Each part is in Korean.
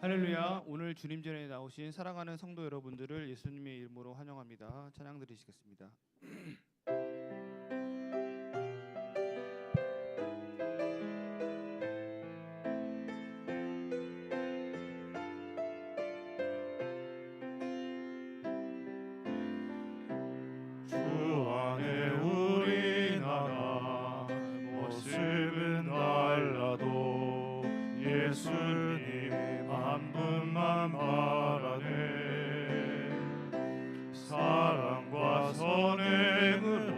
할렐루야. 오늘 주님 전에 나오신 사랑하는 성도 여러분들을 예수님의 이름으로 환영합니다. 찬양 드리시겠습니다. 주 안에 우린 하나, 모습은 달라도 예수님 한 분만 바라네. 사랑과 선행으로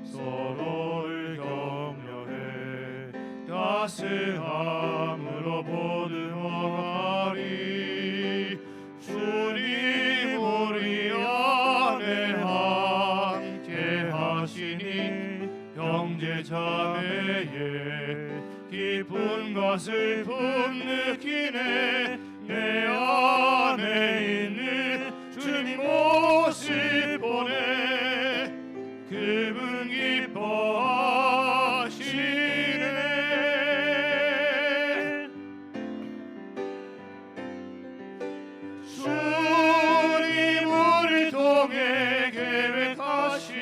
서로를 격려해 따스함으로 보듬어가리. 주님 우리 안에 함께 하시니 형제 자매의 기쁨과 슬픔 느끼네. 내 안에 있는 주님 모습 보네. 그분 기뻐하시네. 주님 우리 통해 계획하시니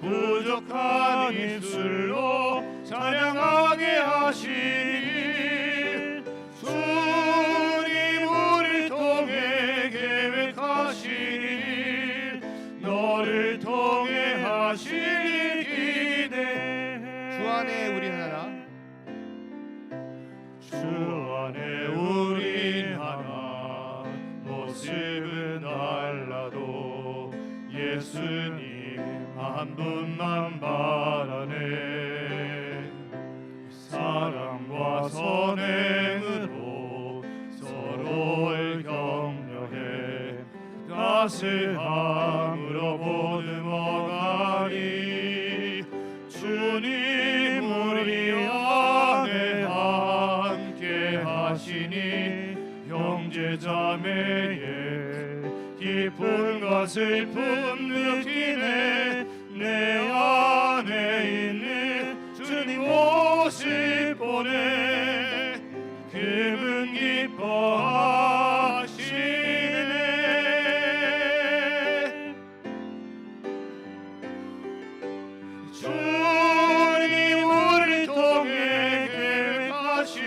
부족한 입술로 찬양하게 하시니. 주님 우리 통해 계획하시니 너를 통해 하시니 기대해. 주 안에 우리 하나. 주 안에 우린 하나, 모습은 달라도 예수님 한 분만 바라네. 사랑과 선행으로 서로를 격려해 따스함으로 보듬어가리. 주님 우리 안에 함께 하시니 형제 자매의 기쁨과 슬픔 느끼네. 내 안에 있는 주님 모습 보네. 그분 기뻐하시네. 주님 우리 통해 계획하시니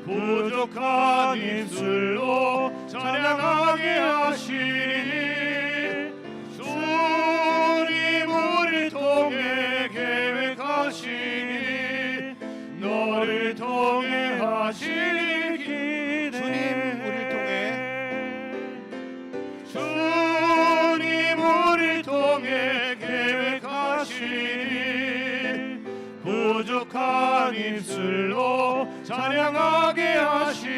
부족한 입술로 찬양하게 하시니. 주님 우리 통해 계획하시니 너를 통해 하시니 기대. 주님 우리 통해 계획하시니 부족한 입술로 찬양하게 하시니.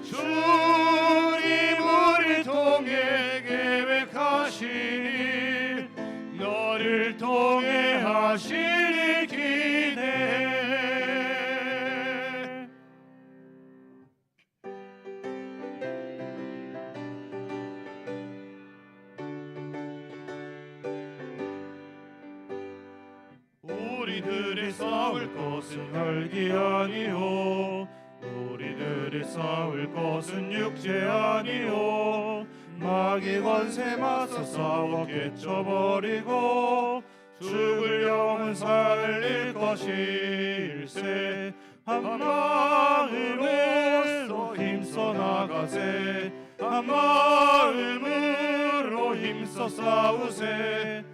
주님 우리 통해 계획하시니 너를 통해 하시니 기대해. 우리들이 싸울 것은 혈기 아니요, 우리들이 싸울 것은 육체 아니요. 마귀 권세 맞서 싸워 깨쳐버리고 죽을 영은 살릴 것일세. 한 마음으로 힘써 나가세. 한 마음으로 힘써 싸우세.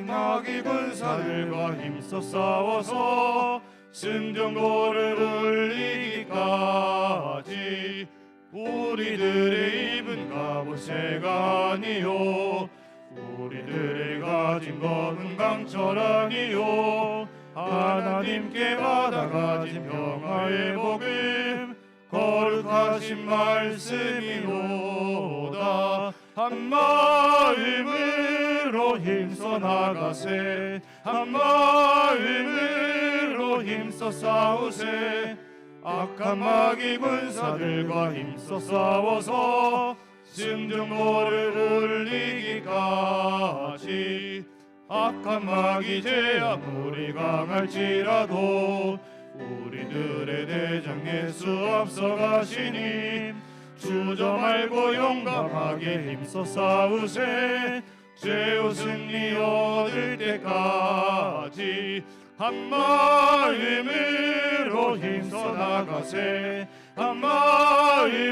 마귀 군사들과 힘써 싸워서 승전고를 울리기까지. 우리들의 입은 갑옷새가 아니요, 우리들의 가진 것은 강철 아니요. 하나님께 받아가진 평화의 복음 거룩하신 말씀이로다. 한 마음으로 힘써 나가세. 한 마음으로 힘써 싸우세. 악한 마귀 군사들과 힘써 싸워서 승전고를 울리기까지. 악한 마귀 제 아무리 강할지라도 우리들의 대장 예수 앞서가시니 주저 말고 용감하게 힘써 싸우세. 최후 승리 얻을 때까지 한 마음으로 힘써 나가세. 한 마음으로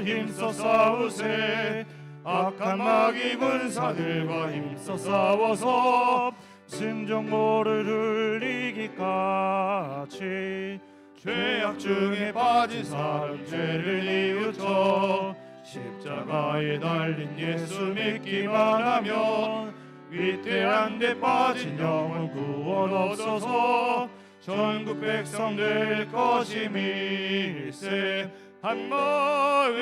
힘써 싸우세. 악한 마귀 군사들과 힘써 싸워서 승정보를 이기까지 죄악 중에 빠진 사람 죄를 뉘우쳐 십자가에 달린 예수 믿기만 하면 위태한 데 빠진 영혼 구원 없어서 전국 백성 될 것임일세. 한 마음으로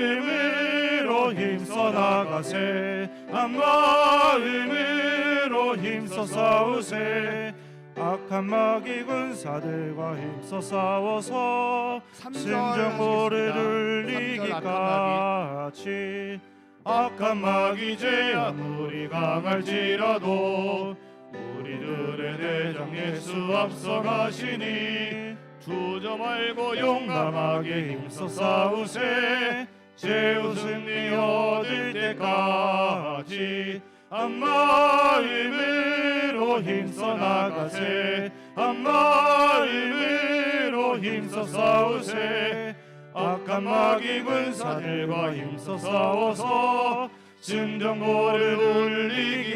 힘써 나가세. 한 마음으로 힘써 싸우세. 악한 마귀 군사들과 힘써 싸워서 승정보를 이기까지 악한 마귀 죄 아무리 강할지라도 우리들의 대장 예수 앞서가시니 주저 말고 용감하게 힘써 싸우세. 최후 승리 얻을 때까지 한 마음으로 힘써 나가세. 한 마음으로 힘써 싸우세. 악한 마귀 군사들과 힘써 싸워서 승정보를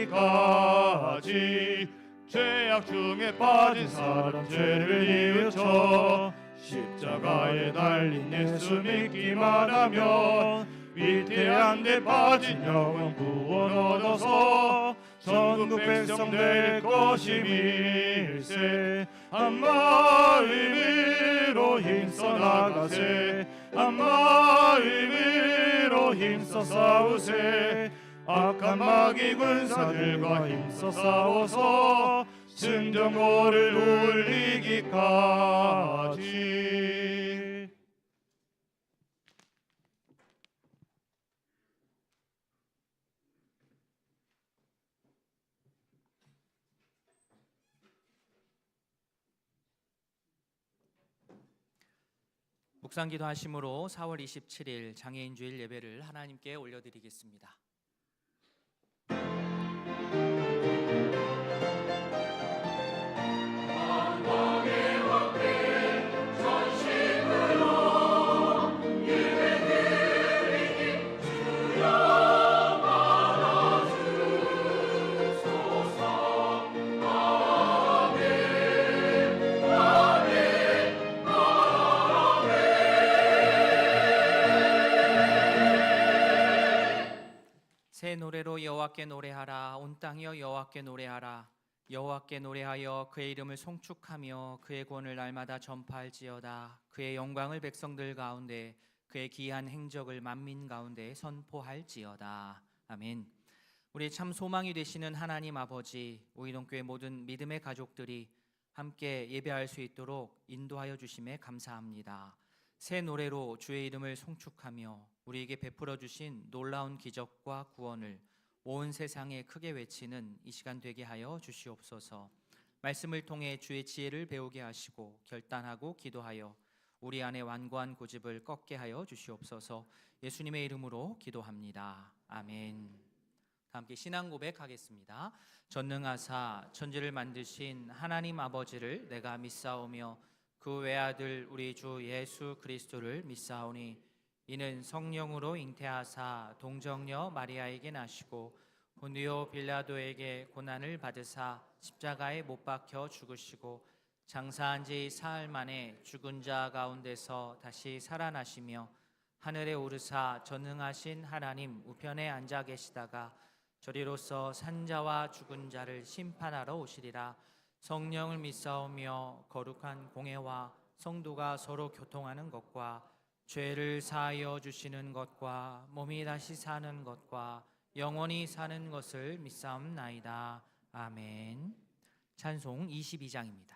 울리기까지 죄악 중에 빠진 사람 죄를 뉘우쳐 십자가에 달린 예수 믿기만 하면 위태한 데 빠진 영혼 구원 얻어서 전국 백성 될 것임일세. 한 마음으로 힘써 나가세. 한 마음으로 힘써 싸우세. 악한 마귀 군사들과 힘써 싸워서 승정보를 울리기까지. 묵상기도 하심으로 4월 27일 장애인 주일 예배를 하나님께 올려드리겠습니다. 새 노래로 여호와께 노래하라. 온 땅이여 여호와께 노래하라. 여호와께 노래하여 그의 이름을 송축하며 그의 구원을 날마다 전파할지어다. 그의 영광을 백성들 가운데 그의 기이한 행적을 만민 가운데 선포할지어다. 아멘. 우리 참 소망이 되시는 하나님 아버지, 오이동교회 모든 믿음의 가족들이 함께 예배할 수 있도록 인도하여 주심에 감사합니다. 새 노래로 주의 이름을 송축하며 우리에게 베풀어 주신 놀라운 기적과 구원을 온 세상에 크게 외치는 이 시간 되게 하여 주시옵소서. 말씀을 통해 주의 지혜를 배우게 하시고 결단하고 기도하여 우리 안에 완고한 고집을 꺾게 하여 주시옵소서. 예수님의 이름으로 기도합니다. 아멘. 다 함께 신앙 고백하겠습니다. 전능하사 천지를 만드신 하나님 아버지를 내가 믿사오며 그 외아들 우리 주 예수 그리스도를 믿사오니 이는 성령으로 잉태하사 동정녀 마리아에게 나시고 본디오 빌라도에게 고난을 받으사 십자가에 못 박혀 죽으시고 장사한 지 사흘 만에 죽은 자 가운데서 다시 살아나시며 하늘에 오르사 전능하신 하나님 우편에 앉아 계시다가 저리로서 산자와 죽은 자를 심판하러 오시리라. 성령을 믿사오며 거룩한 공회와 성도가 서로 교통하는 것과 죄를 사하여 주시는 것과 몸이 다시 사는 것과 영원히 사는 것을 믿사옵나이다. 아멘. 찬송 22장입니다.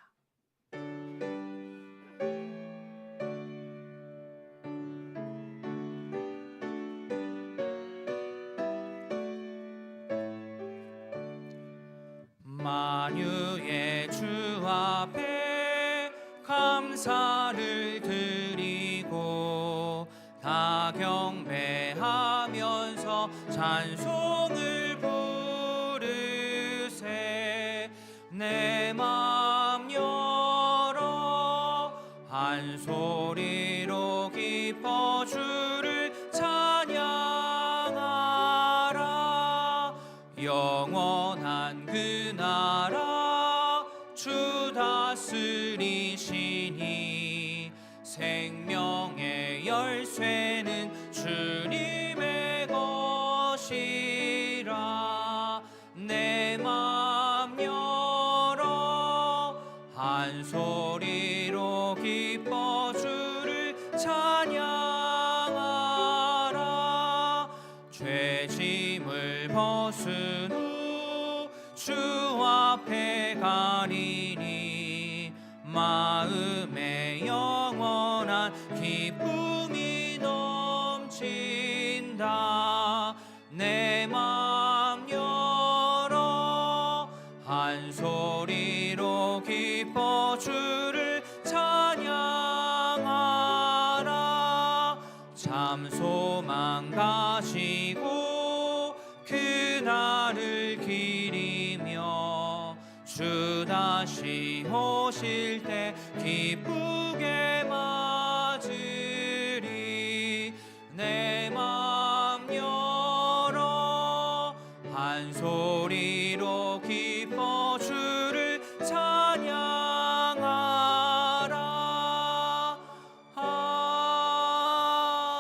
만유의 주 앞에 감 부르시면서 찬송을 부르세. 내 맘 열어 한 소리로 기뻐 주를 찬양하라. 영원한 그 나라 주 다스리시니 생명의 열쇠는 주님의 것이라. 내 맘 열어 한 소리로 기뻐 주를 찬양하라. 죄짐을 벗은 후 주 앞에 가리니 마음에 영원한 기쁨이 넘친다. 내 맘 열어 한 소리로 기뻐 주를 찬양하라. 참 소망 가지고 그날을 기리며 주 다시 오실 때 기쁘게 맞으리. 내 맘 열어 한 소리로 기뻐 주를 찬양하라.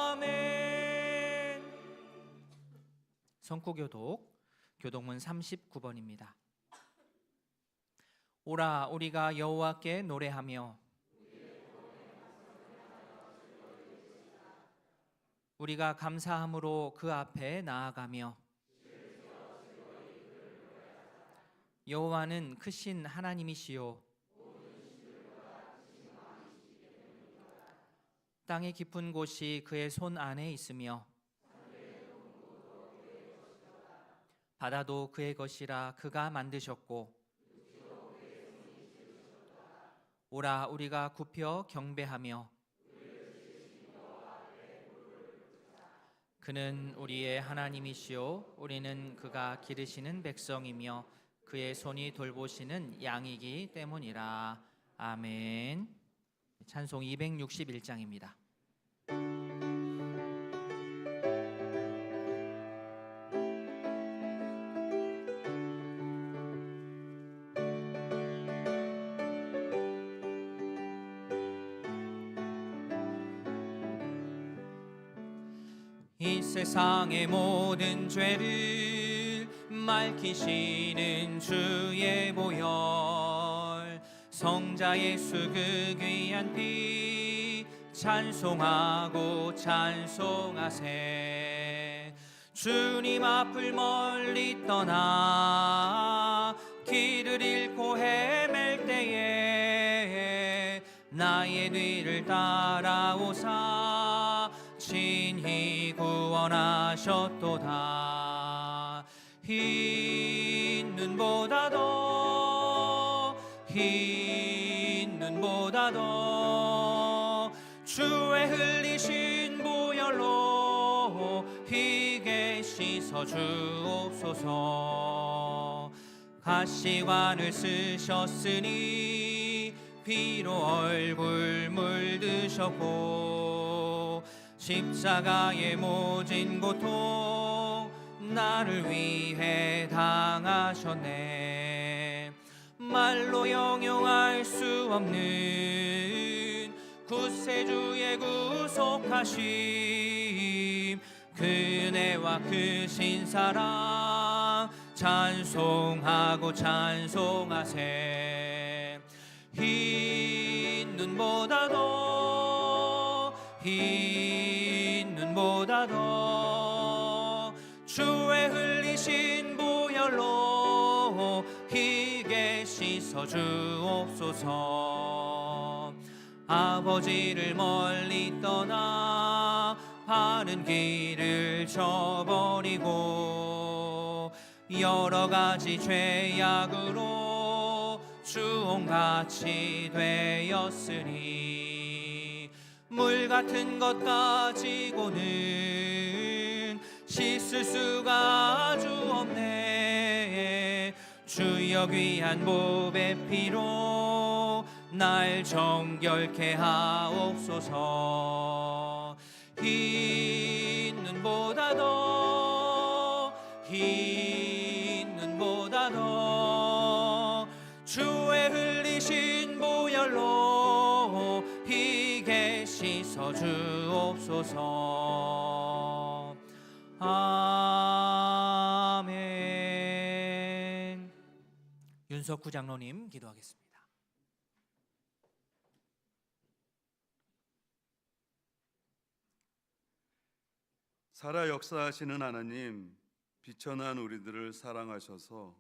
아멘. 성구교독 교독문 39번입니다. 오라 우리가 여호와께 노래하며 우리가 감사함으로 그 앞에 나아가며 여호와는 크신 하나님이시요 땅의 깊은 곳이 그의 손 안에 있으며 바다도 그의 것이라 그가 만드셨고 오라 우리가 굽혀 경배하며 그는 우리의 하나님이시요 우리는 그가 기르시는 백성이며 그의 손이 돌보시는 양이기 때문이라. 아멘. 찬송 261장입니다. 이 세상의 모든 죄를 맑히시는 주의 보혈 성자 예수 그 귀한 피 찬송하고 찬송하세. 주님 앞을 멀리 떠나 길을 잃고 헤맬 때에 나의 뒤를 따라오사 친히 구원하셨도다. 흰 눈보다 더 주의 흘리신 보혈로 희게 씻어 주옵소서. 가시관을 쓰셨으니 피로 얼굴 물드셨고 십자가의 모진 고통 나를 위해 당하셨네. 말로 영용할 수 없는 구세주의 구속하심 그 은혜와 크신 사랑 찬송하고 찬송하세. 흰 눈보다 더 주의 흘리신 보혈로 희게 씻어 주옵소서. 아버지를 멀리 떠나 바른 길을 저버리고 여러 가지 죄악으로 주홍같이 되었으니 물 같은 것 가지고는 씻을 수가 아주 없네. 주여 귀한 보배 피로 날 정결케 하옵소서. 흰 눈보다 더 흰 눈보다 더 주의 흘리신 보혈로 희게 씻어 주옵소서. 아멘. 윤석구 장로님 기도하겠습니다. 살아 역사하시는 하나님, 비천한 우리들을 사랑하셔서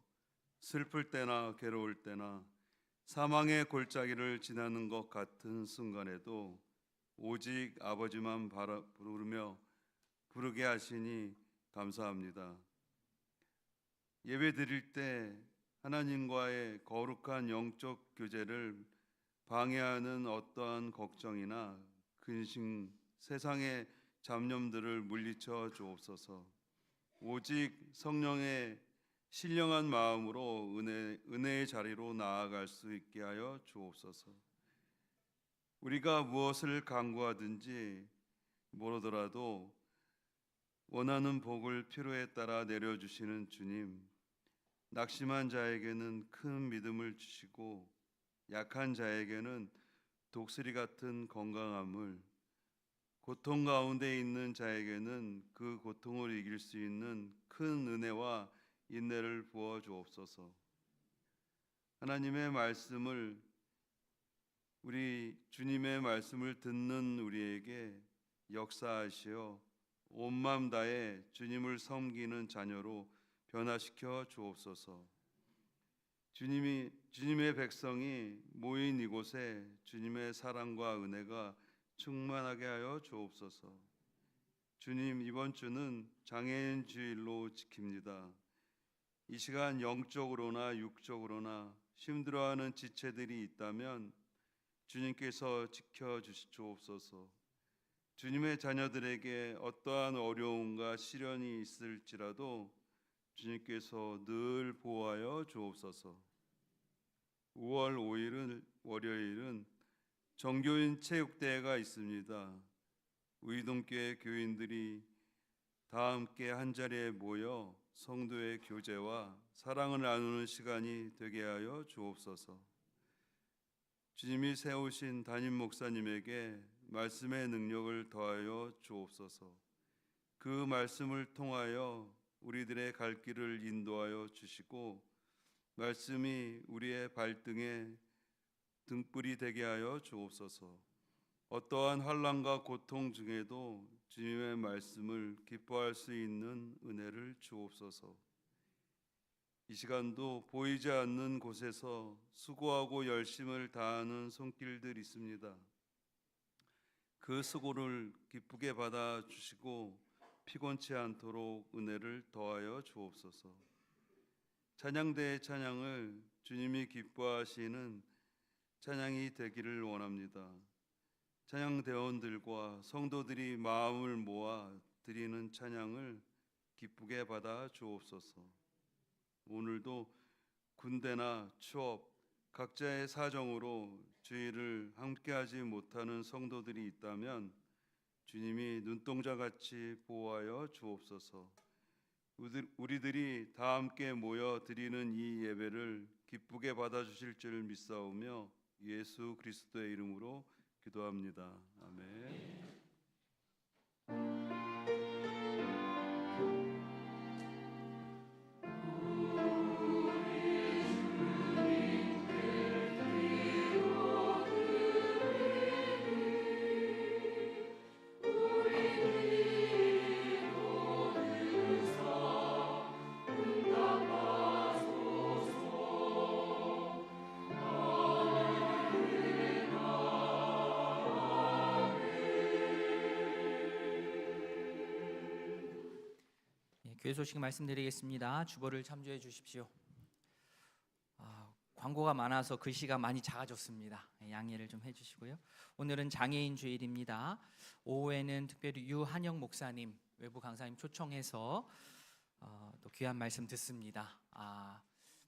슬플 때나 괴로울 때나 사망의 골짜기를 지나는 것 같은 순간에도 오직 아버지만 부르게 하시니 감사합니다. 예배 드릴 때 하나님과의 거룩한 영적 교제를 방해하는 어떠한 걱정이나 근심, 세상의 잡념들을 물리쳐 주옵소서. 오직 성령의 신령한 마음으로 은혜의 자리로 나아갈 수 있게 하여 주옵소서. 우리가 무엇을 간구하든지 모르더라도 원하는 복을 필요에 따라 내려주시는 주님, 낙심한 자에게는 큰 믿음을 주시고 약한 자에게는 독수리 같은 건강함을, 고통 가운데 있는 자에게는 그 고통을 이길 수 있는 큰 은혜와 인내를 부어 주옵소서. 하나님의 말씀을, 우리 주님의 말씀을 듣는 우리에게 역사하시어 온 마음 다해 주님을 섬기는 자녀로 변화시켜 주옵소서. 주님의 백성이 모인 이곳에 주님의 사랑과 은혜가 충만하게 하여 주옵소서. 주님, 이번 주는 장애인 주일로 지킵니다. 이 시간 영적으로나 육적으로나 힘들어하는 지체들이 있다면 주님께서 지켜주시옵소서. 주님의 자녀들에게 어떠한 어려움과 시련이 있을지라도 주님께서 늘 보호하여 주옵소서. 5월 5일은 월요일은 정교인 체육대회가 있습니다. 의동교회 교인들이 다 함께 한자리에 모여 성도의 교제와 사랑을 나누는 시간이 되게 하여 주옵소서. 주님이 세우신 담임 목사님에게 말씀의 능력을 더하여 주옵소서. 그 말씀을 통하여 우리들의 갈 길을 인도하여 주시고 말씀이 우리의 발등에 등불이 되게 하여 주옵소서. 어떠한 환난과 고통 중에도 주님의 말씀을 기뻐할 수 있는 은혜를 주옵소서. 이 시간도 보이지 않는 곳에서 수고하고 열심을 다하는 손길들 있습니다. 그 수고를 기쁘게 받아 주시고 피곤치 않도록 은혜를 더하여 주옵소서. 찬양대의 찬양을 주님이 기뻐하시는 찬양이 되기를 원합니다. 찬양대원들과 성도들이 마음을 모아 드리는 찬양을 기쁘게 받아 주옵소서. 오늘도 군대나 취업, 각자의 사정으로 주일을 함께하지 못하는 성도들이 있다면 주님이 눈동자같이 보호하여 주옵소서. 우리들이 다 함께 모여 드리는 이 예배를 기쁘게 받아주실 줄 믿사오며 예수 그리스도의 이름으로 기도합니다. 아멘. 교회 소식 말씀드리겠습니다. 주보를 참조해 주십시오. 광고가 많아서 글씨가 많이 작아졌습니다. 양해를 좀 해주시고요. 오늘은 장애인 주일입니다. 오후에는 특별히 유한영 목사님, 외부 강사님 초청해서 또 귀한 말씀 듣습니다.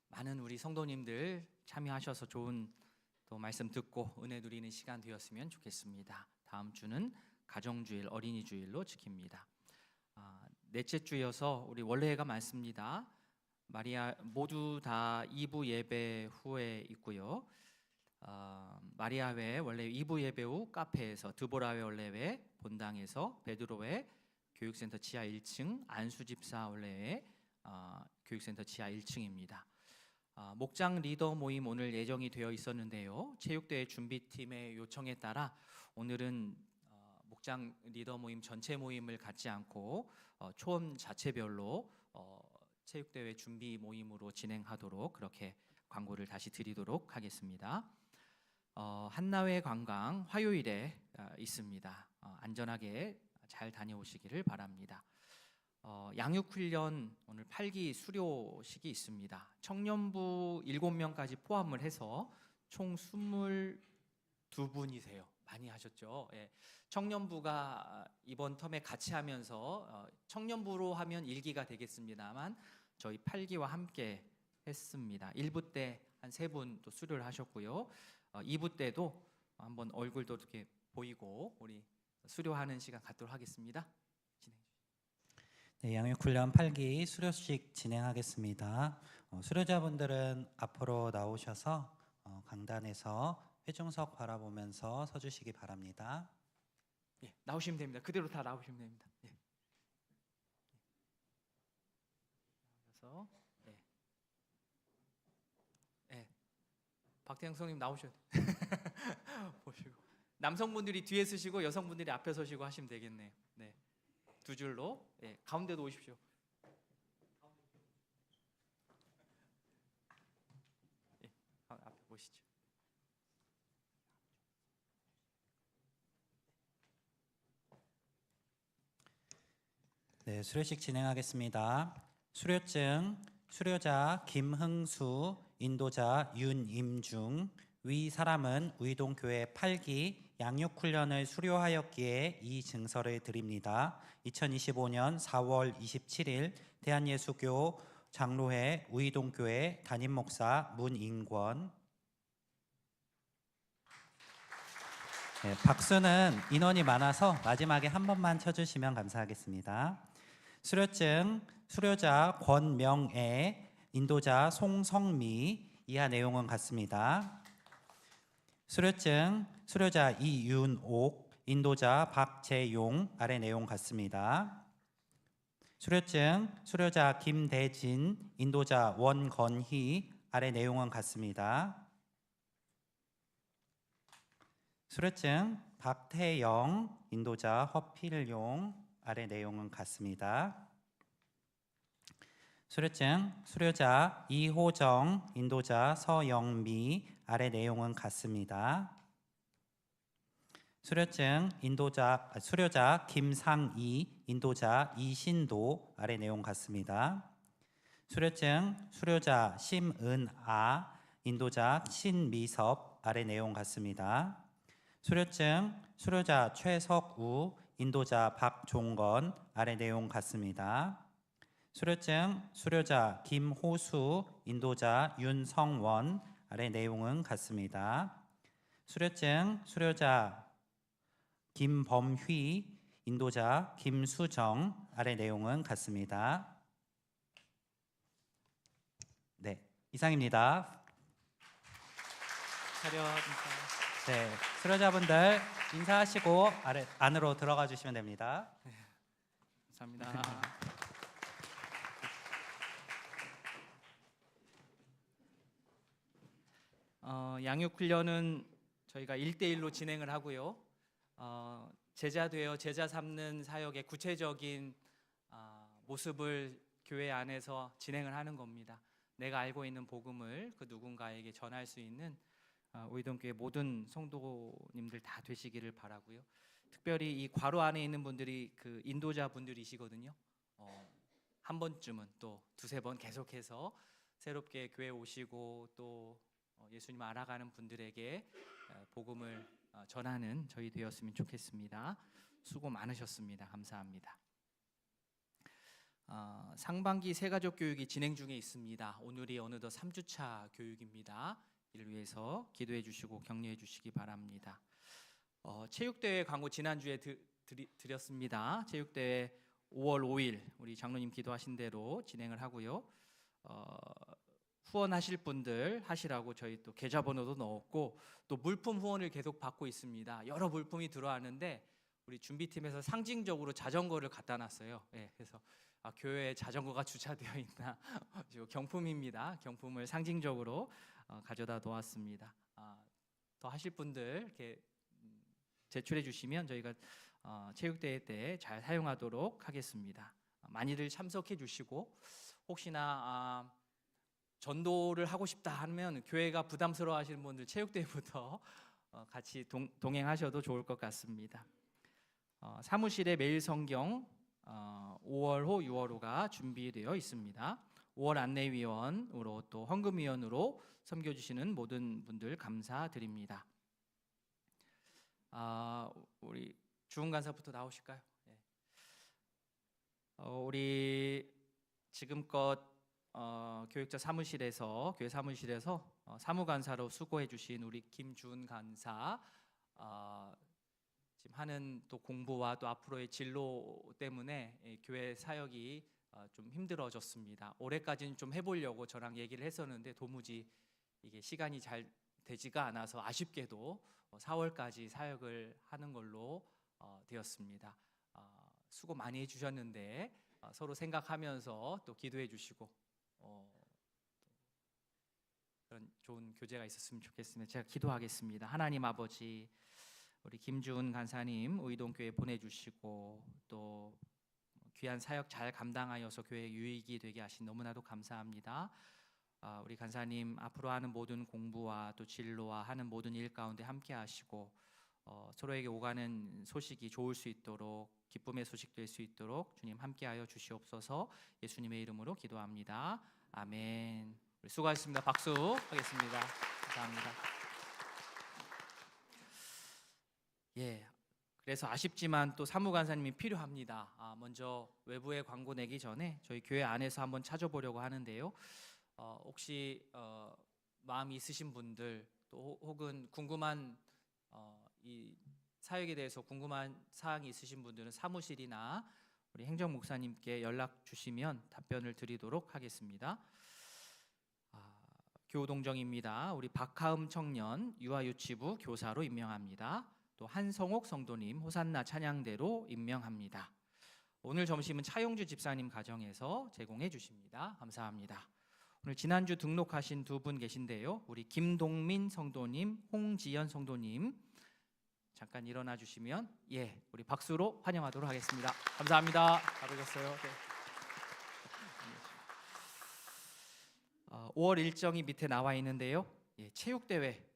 많은 우리 성도님들 참여하셔서 좋은 또 말씀 듣고 은혜 누리는 시간 되었으면 좋겠습니다. 다음 주는 가정주일, 어린이주일로 지킵니다. 넷째 주여서 우리 원래가 많습니다. 마리아 모두 다 2부 예배 후에 있고요. 마리아회 원래 2부 예배 후 카페에서, 드보라회 원래회 본당에서, 베드로회 교육센터 지하 1층, 안수집사 원래회 교육센터 지하 1층입니다. 목장 리더 모임 오늘 예정이 되어 있었는데요. 체육대회 준비팀의 요청에 따라 오늘은 목장 리더 모임 전체 모임을 갖지 않고 초원 자체별로 체육대회 준비 모임으로 진행하도록 그렇게 광고를 다시 드리도록 하겠습니다. 한나회 관광 화요일에 있습니다. 안전하게 잘 다녀오시기를 바랍니다. 양육훈련 오늘 8기 수료식이 있습니다. 청년부 7명까지 포함을 해서 총 22분이세요. 많이 하셨죠? 예. 청년부가 이번 텀에 같이 하면서 청년부로 하면 1기가 되겠습니다만 저희 8기와 함께 했습니다. 1부 때 한 3분 또 수료를 하셨고요. 2부 때도 한번 얼굴도 이렇게 보이고 우리 수료하는 시간 갖도록 하겠습니다. 네, 양육훈련 8기 수료식 진행하겠습니다. 수료자분들은 앞으로 나오셔서 강단에서 회중석 바라보면서 서주시기 바랍니다. 예, 나오시면 됩니다. 그대로 다 나오시면 됩니다. 예. 그래서 박태영 성님 나오셔야 돼요. 보시고 남성분들이 뒤에 서시고 여성분들이 앞에 서시고 하시면 되겠네요. 네, 두 줄로. 예, 가운데도 오십시오. 예, 앞에 보시죠. 네, 수료식 진행하겠습니다. 수료증 수료자 김흥수, 인도자 윤임중, 위 사람은 우이동교회 8기 양육훈련을 수료하였기에 이 증서를 드립니다. 2025년 4월 27일 대한예수교 장로회 우이동교회 담임목사 문인권. 네, 박수는 인원이 많아서 마지막에 한 번만 쳐주시면 감사하겠습니다. 수료증 수료자 권명애, 인도자 송성미, 이하 내용은 같습니다. 수료증 수료자 이윤옥, 인도자 박재용, 아래 내용 같습니다. 수료증 수료자 김대진, 인도자 원건희, 아래 내용은 같습니다. 수료증 박태영, 인도자 허필용, 아래 내용은 같습니다. 수료증 수료자 이호정, 인도자 서영미, 아래 내용은 같습니다. 수료증 수료자 김상희, 인도자 이신도, 아래 내용 같습니다. 수료증 수료자 심은아, 인도자 신미섭, 아래 내용 같습니다. 수료증 수료자 최석우, 인도자 박종건, 아래 내용 같습니다. 수료증 수료자 김호수, 인도자 윤성원, 아래 내용은 같습니다. 수료증 수료자 김범휘, 인도자 김수정, 아래 내용은 같습니다. 네, 이상입니다. 차렷 인사. 네, 수료자분들 인사하시고 안으로 들어가 주시면 됩니다. 감사합니다. 양육훈련은 저희가 1대1로 진행을 하고요. 제자 되어 제자 삼는 사역의 구체적인 모습을 교회 안에서 진행을 하는 겁니다. 내가 알고 있는 복음을 그 누군가에게 전할 수 있는 우이동교회 모든 성도님들 다 되시기를 바라고요. 특별히 이 괄호 안에 있는 분들이 그 인도자 분들이시거든요. 한 번쯤은 또 두세 번 계속해서 새롭게 교회 오시고 또 예수님 알아가는 분들에게 복음을 전하는 저희 되었으면 좋겠습니다. 수고 많으셨습니다. 감사합니다. 상반기 새가족 교육이 진행 중에 있습니다. 오늘이 어느덧 3주차 교육입니다. 이를 위해서 기도해 주시고 격려해 주시기 바랍니다. 체육대회 광고 지난주에 드렸습니다. 체육대회 5월 5일 우리 장로님 기도하신 대로 진행을 하고요. 후원하실 분들 하시라고 저희 또 계좌번호도 넣었고 또 물품 후원을 계속 받고 있습니다. 여러 물품이 들어왔는데 우리 준비팀에서 상징적으로 자전거를 갖다 놨어요. 그래서 교회에 자전거가 주차되어 있나 경품입니다. 경품을 상징적으로 가져다 놓았습니다. 더 하실 분들 이렇게 제출해 주시면 저희가 체육대회 때 잘 사용하도록 하겠습니다. 많이들 참석해 주시고 혹시나 전도를 하고 싶다 하면 교회가 부담스러워 하시는 분들 체육대회부터 같이 동행하셔도 좋을 것 같습니다. 사무실에 매일 성경 5월호, 6월호가 준비되어 있습니다. 5월 안내위원으로 또 헌금위원으로 섬겨주시는 모든 분들 감사드립니다. 우리 주은간사부터 나오실까요? 우리 지금껏 교육자 사무실에서 교회 사무실에서 사무간사로 수고해주신 우리 김주은 간사 지금 하는 또 공부와 또 앞으로의 진로 때문에 교회 사역이 좀 힘들어졌습니다. 올해까지는 좀 해보려고 저랑 얘기를 했었는데 도무지 이게 시간이 잘 되지가 않아서 아쉽게도 4월까지 사역을 하는 걸로 되었습니다. 수고 많이 해주셨는데 서로 생각하면서 또 기도해 주시고 그런 좋은 교제가 있었으면 좋겠습니다. 제가 기도하겠습니다. 하나님 아버지, 우리 김주은 간사님 의동교회 보내주시고 또 귀한 사역 잘 감당하여서 교회 유익이 되게 하신 너무나도 감사합니다. 우리 간사님 앞으로 하는 모든 공부와 또 진로와 하는 모든 일 가운데 함께 하시고 서로에게 오가는 소식이 좋을 수 있도록 기쁨의 소식 될 수 있도록 주님 함께하여 주시옵소서. 예수님의 이름으로 기도합니다. 아멘. 우리 수고하셨습니다. 박수 하겠습니다. 감사합니다. 그래서 아쉽지만 또 사무간사님이 필요합니다. 먼저 외부에 광고 내기 전에 저희 교회 안에서 한번 찾아보려고 하는데요. 혹시 마음이 있으신 분들 또 혹은 궁금한 이 사역에 대해서 궁금한 사항이 있으신 분들은 사무실이나 우리 행정 목사님께 연락 주시면 답변을 드리도록 하겠습니다. 교우동정입니다. 우리 박하음 청년 유아유치부 교사로 임명합니다. 또 한성옥 성도님 호산나 찬양대로 임명합니다. 오늘 점심은 차용주 집사님 가정에서 제공해 주십니다. 감사합니다. 오늘 지난주 등록하신 두 분 계신데요. 우리 김동민 성도님, 홍지연 성도님 잠깐 일어나 주시면 우리 박수로 환영하도록 하겠습니다. 감사합니다. 잘 오셨어요. 5월 일정이 밑에 나와 있는데요. 체육대회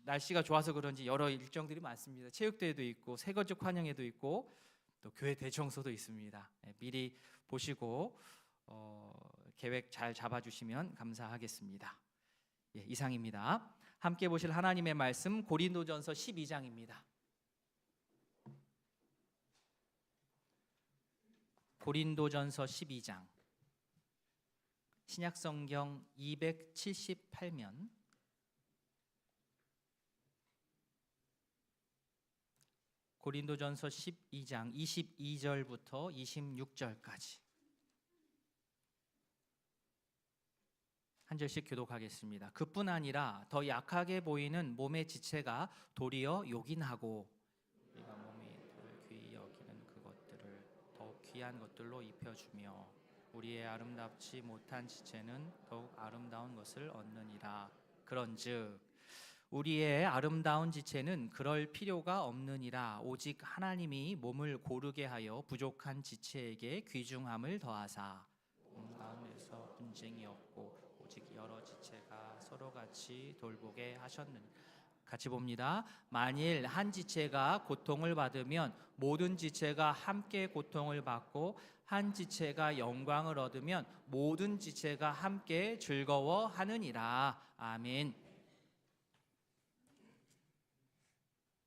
날씨가 좋아서 그런지 여러 일정들이 많습니다. 체육대회도 있고 새거족 환영회도 있고 또 교회 대청소도 있습니다. 미리 보시고 계획 잘 잡아주시면 감사하겠습니다. 이상입니다. 함께 보실 하나님의 말씀 고린도전서 12장입니다. 고린도전서 12장 신약성경 278면 고린도전서 12장 22절부터 26절까지 한 절씩 교독하겠습니다. 그뿐 아니라 더 약하게 보이는 몸의 지체가 도리어 요긴하고 우리가 몸이 덜 귀히 여기는 그것들을 더욱 귀한 것들로 입혀주며 우리의 아름답지 못한 지체는 더욱 아름다운 것을 얻느니라. 그런즉 우리의 아름다운 지체는 그럴 필요가 없느니라. 오직 하나님이 몸을 고르게 하여 부족한 지체에게 귀중함을 더하사 몸 가운데서 분쟁이 없고 오직 여러 지체가 서로 같이 돌보게 하셨느니. 같이 봅니다. 만일 한 지체가 고통을 받으면 모든 지체가 함께 고통을 받고 한 지체가 영광을 얻으면 모든 지체가 함께 즐거워하느니라. 아멘.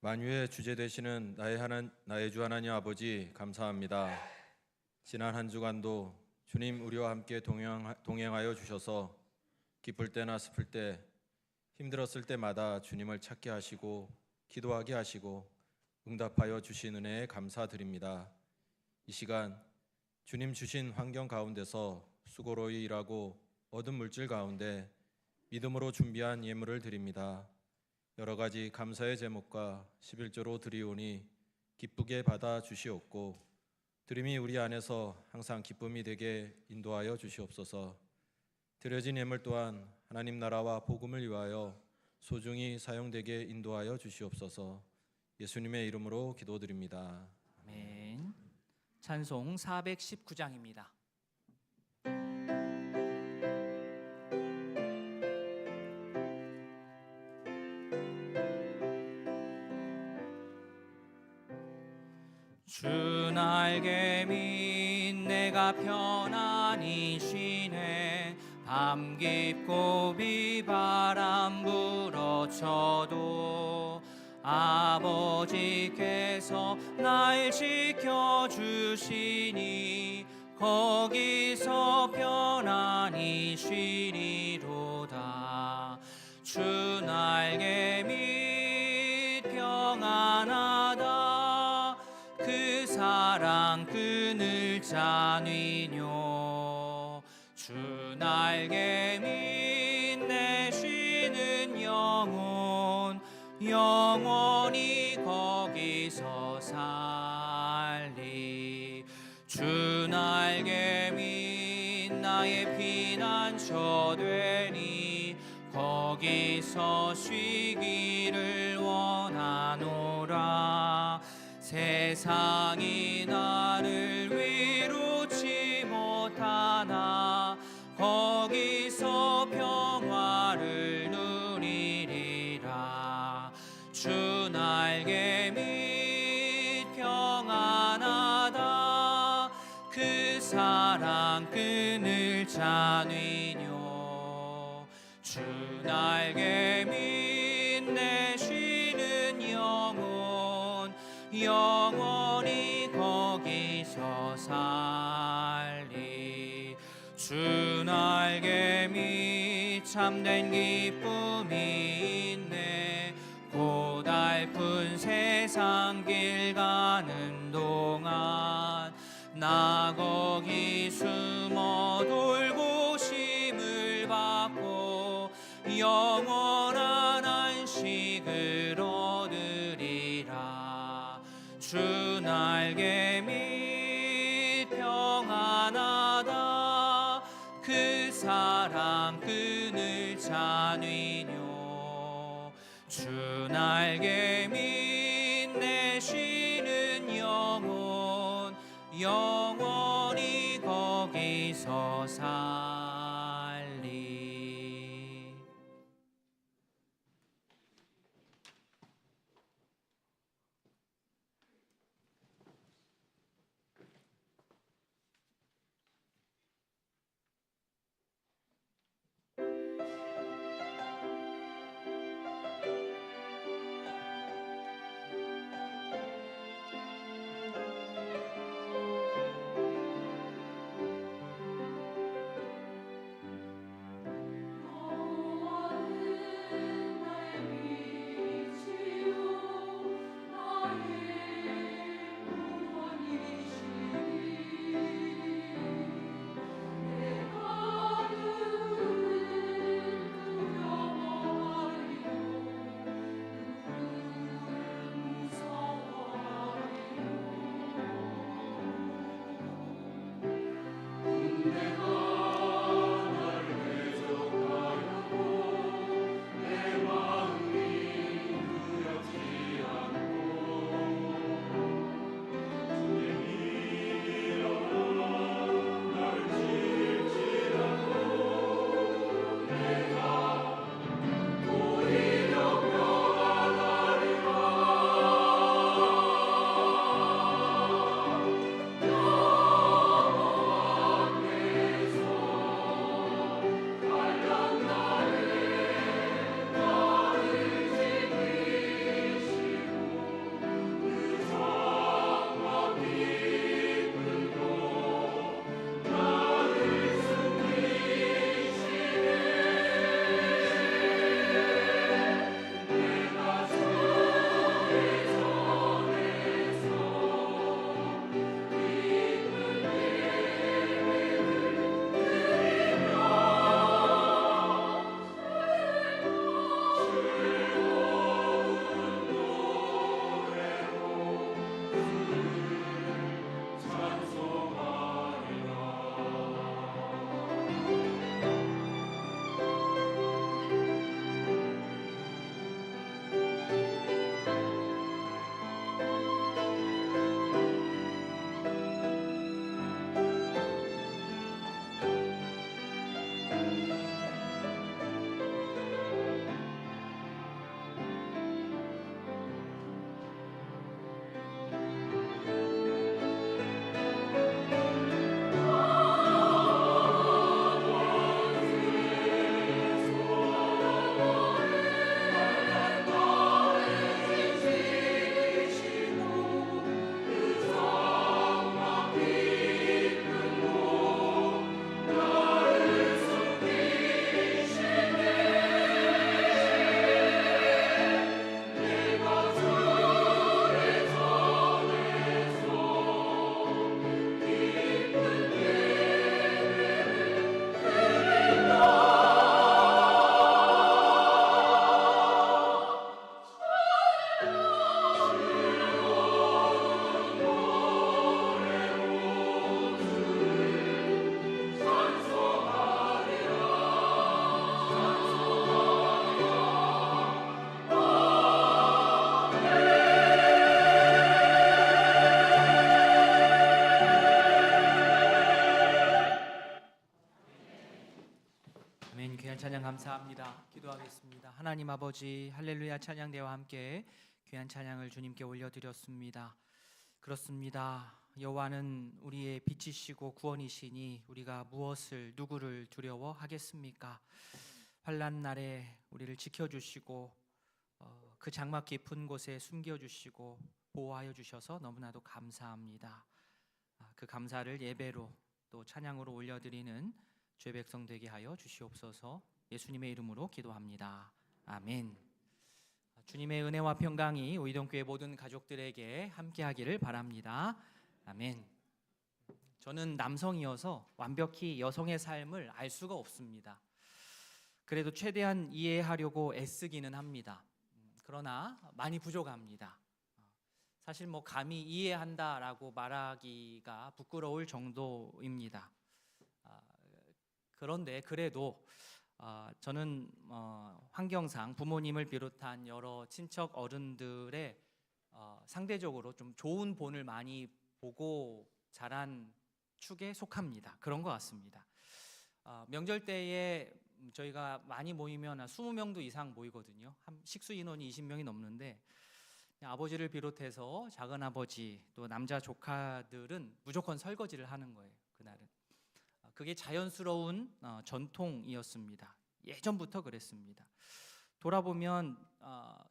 만유의 주제 되시는 나의 주 하나님 아버지 감사합니다. 지난 한 주간도 주님 우리와 함께 동행하여 주셔서 기쁠 때나 슬플 때, 힘들었을 때마다 주님을 찾게 하시고 기도하게 하시고 응답하여 주신 은혜에 감사드립니다. 이 시간 주님 주신 환경 가운데서 수고로이 일하고 얻은 물질 가운데 믿음으로 준비한 예물을 드립니다. 여러 가지 감사의 제목과 11조로 드리오니 기쁘게 받아 주시옵고 드림이 우리 안에서 항상 기쁨이 되게 인도하여 주시옵소서. 드려진 예물 또한 하나님 나라와 복음을 위하여 소중히 사용되게 인도하여 주시옵소서. 예수님의 이름으로 기도드립니다. 아멘. 찬송 419장입니다. 주 날개 밑 내가 편안히 쉬네. 밤 깊고 비바람 불어쳐도 아버지께서 날 지켜주시니 거기서 편안히 쉬리로다. 주 날개 밑 평안하다. 그 사랑 그늘 자뉘뇨. 주 날개 밑 내 쉬는 영혼 영원히 거기서 살리. 주 날개 밑 나의 피난처 되니 거기서 쉬기를 원하노라. 세상이 나를 위로치 못하나 거기서 평화를 누리리라. 주 날개 밑 평안하다. 그 사랑 그늘 자뉘뇨. 주 날개 밑 내 쉬는 영혼 영원히 거기서 살리. 주 날개 밑 참된 기쁨이 있네. 고달픈 세상 길 가는 동안 나 거기 숨어 돌보심을 받고 영원한 안식을 얻으리라. 주 날개 밑 평안하다. 그 사랑 그늘 자뉘뇨. 주 날개 밑 내 쉬는 영혼 영원히 거기서 살리. 아멘. 귀한 찬양 감사합니다. 기도하겠습니다. 하나님 아버지, 할렐루야 찬양대와 함께 귀한 찬양을 주님께 올려드렸습니다. 그렇습니다. 여호와는 우리의 빛이시고 구원이시니 우리가 무엇을 누구를 두려워하겠습니까? 환난 날에 우리를 지켜주시고 그 장막 깊은 곳에 숨겨주시고 보호하여 주셔서 너무나도 감사합니다. 그 감사를 예배로 또 찬양으로 올려드리는 주의 백성 되게 하여 주시옵소서. 예수님의 이름으로 기도합니다. 아멘. 주님의 은혜와 평강이 오이동교회 모든 가족들에게 함께하기를 바랍니다. 아멘. 저는 남성이어서 완벽히 여성의 삶을 알 수가 없습니다. 그래도 최대한 이해하려고 애쓰기는 합니다. 그러나 많이 부족합니다. 사실 뭐 감히 이해한다라고 말하기가 부끄러울 정도입니다. 그런데 그래도 저는 환경상 부모님을 비롯한 여러 친척 어른들의 상대적으로 좀 좋은 본을 많이 보고 자란 축에 속합니다. 그런 것 같습니다. 명절 때에 저희가 많이 모이면 한 20명도 이상 모이거든요. 식수 인원이 20명이 넘는데 아버지를 비롯해서 작은아버지 또 남자 조카들은 무조건 설거지를 하는 거예요. 그날은. 그게 자연스러운 전통이었습니다. 예전부터 그랬습니다. 돌아보면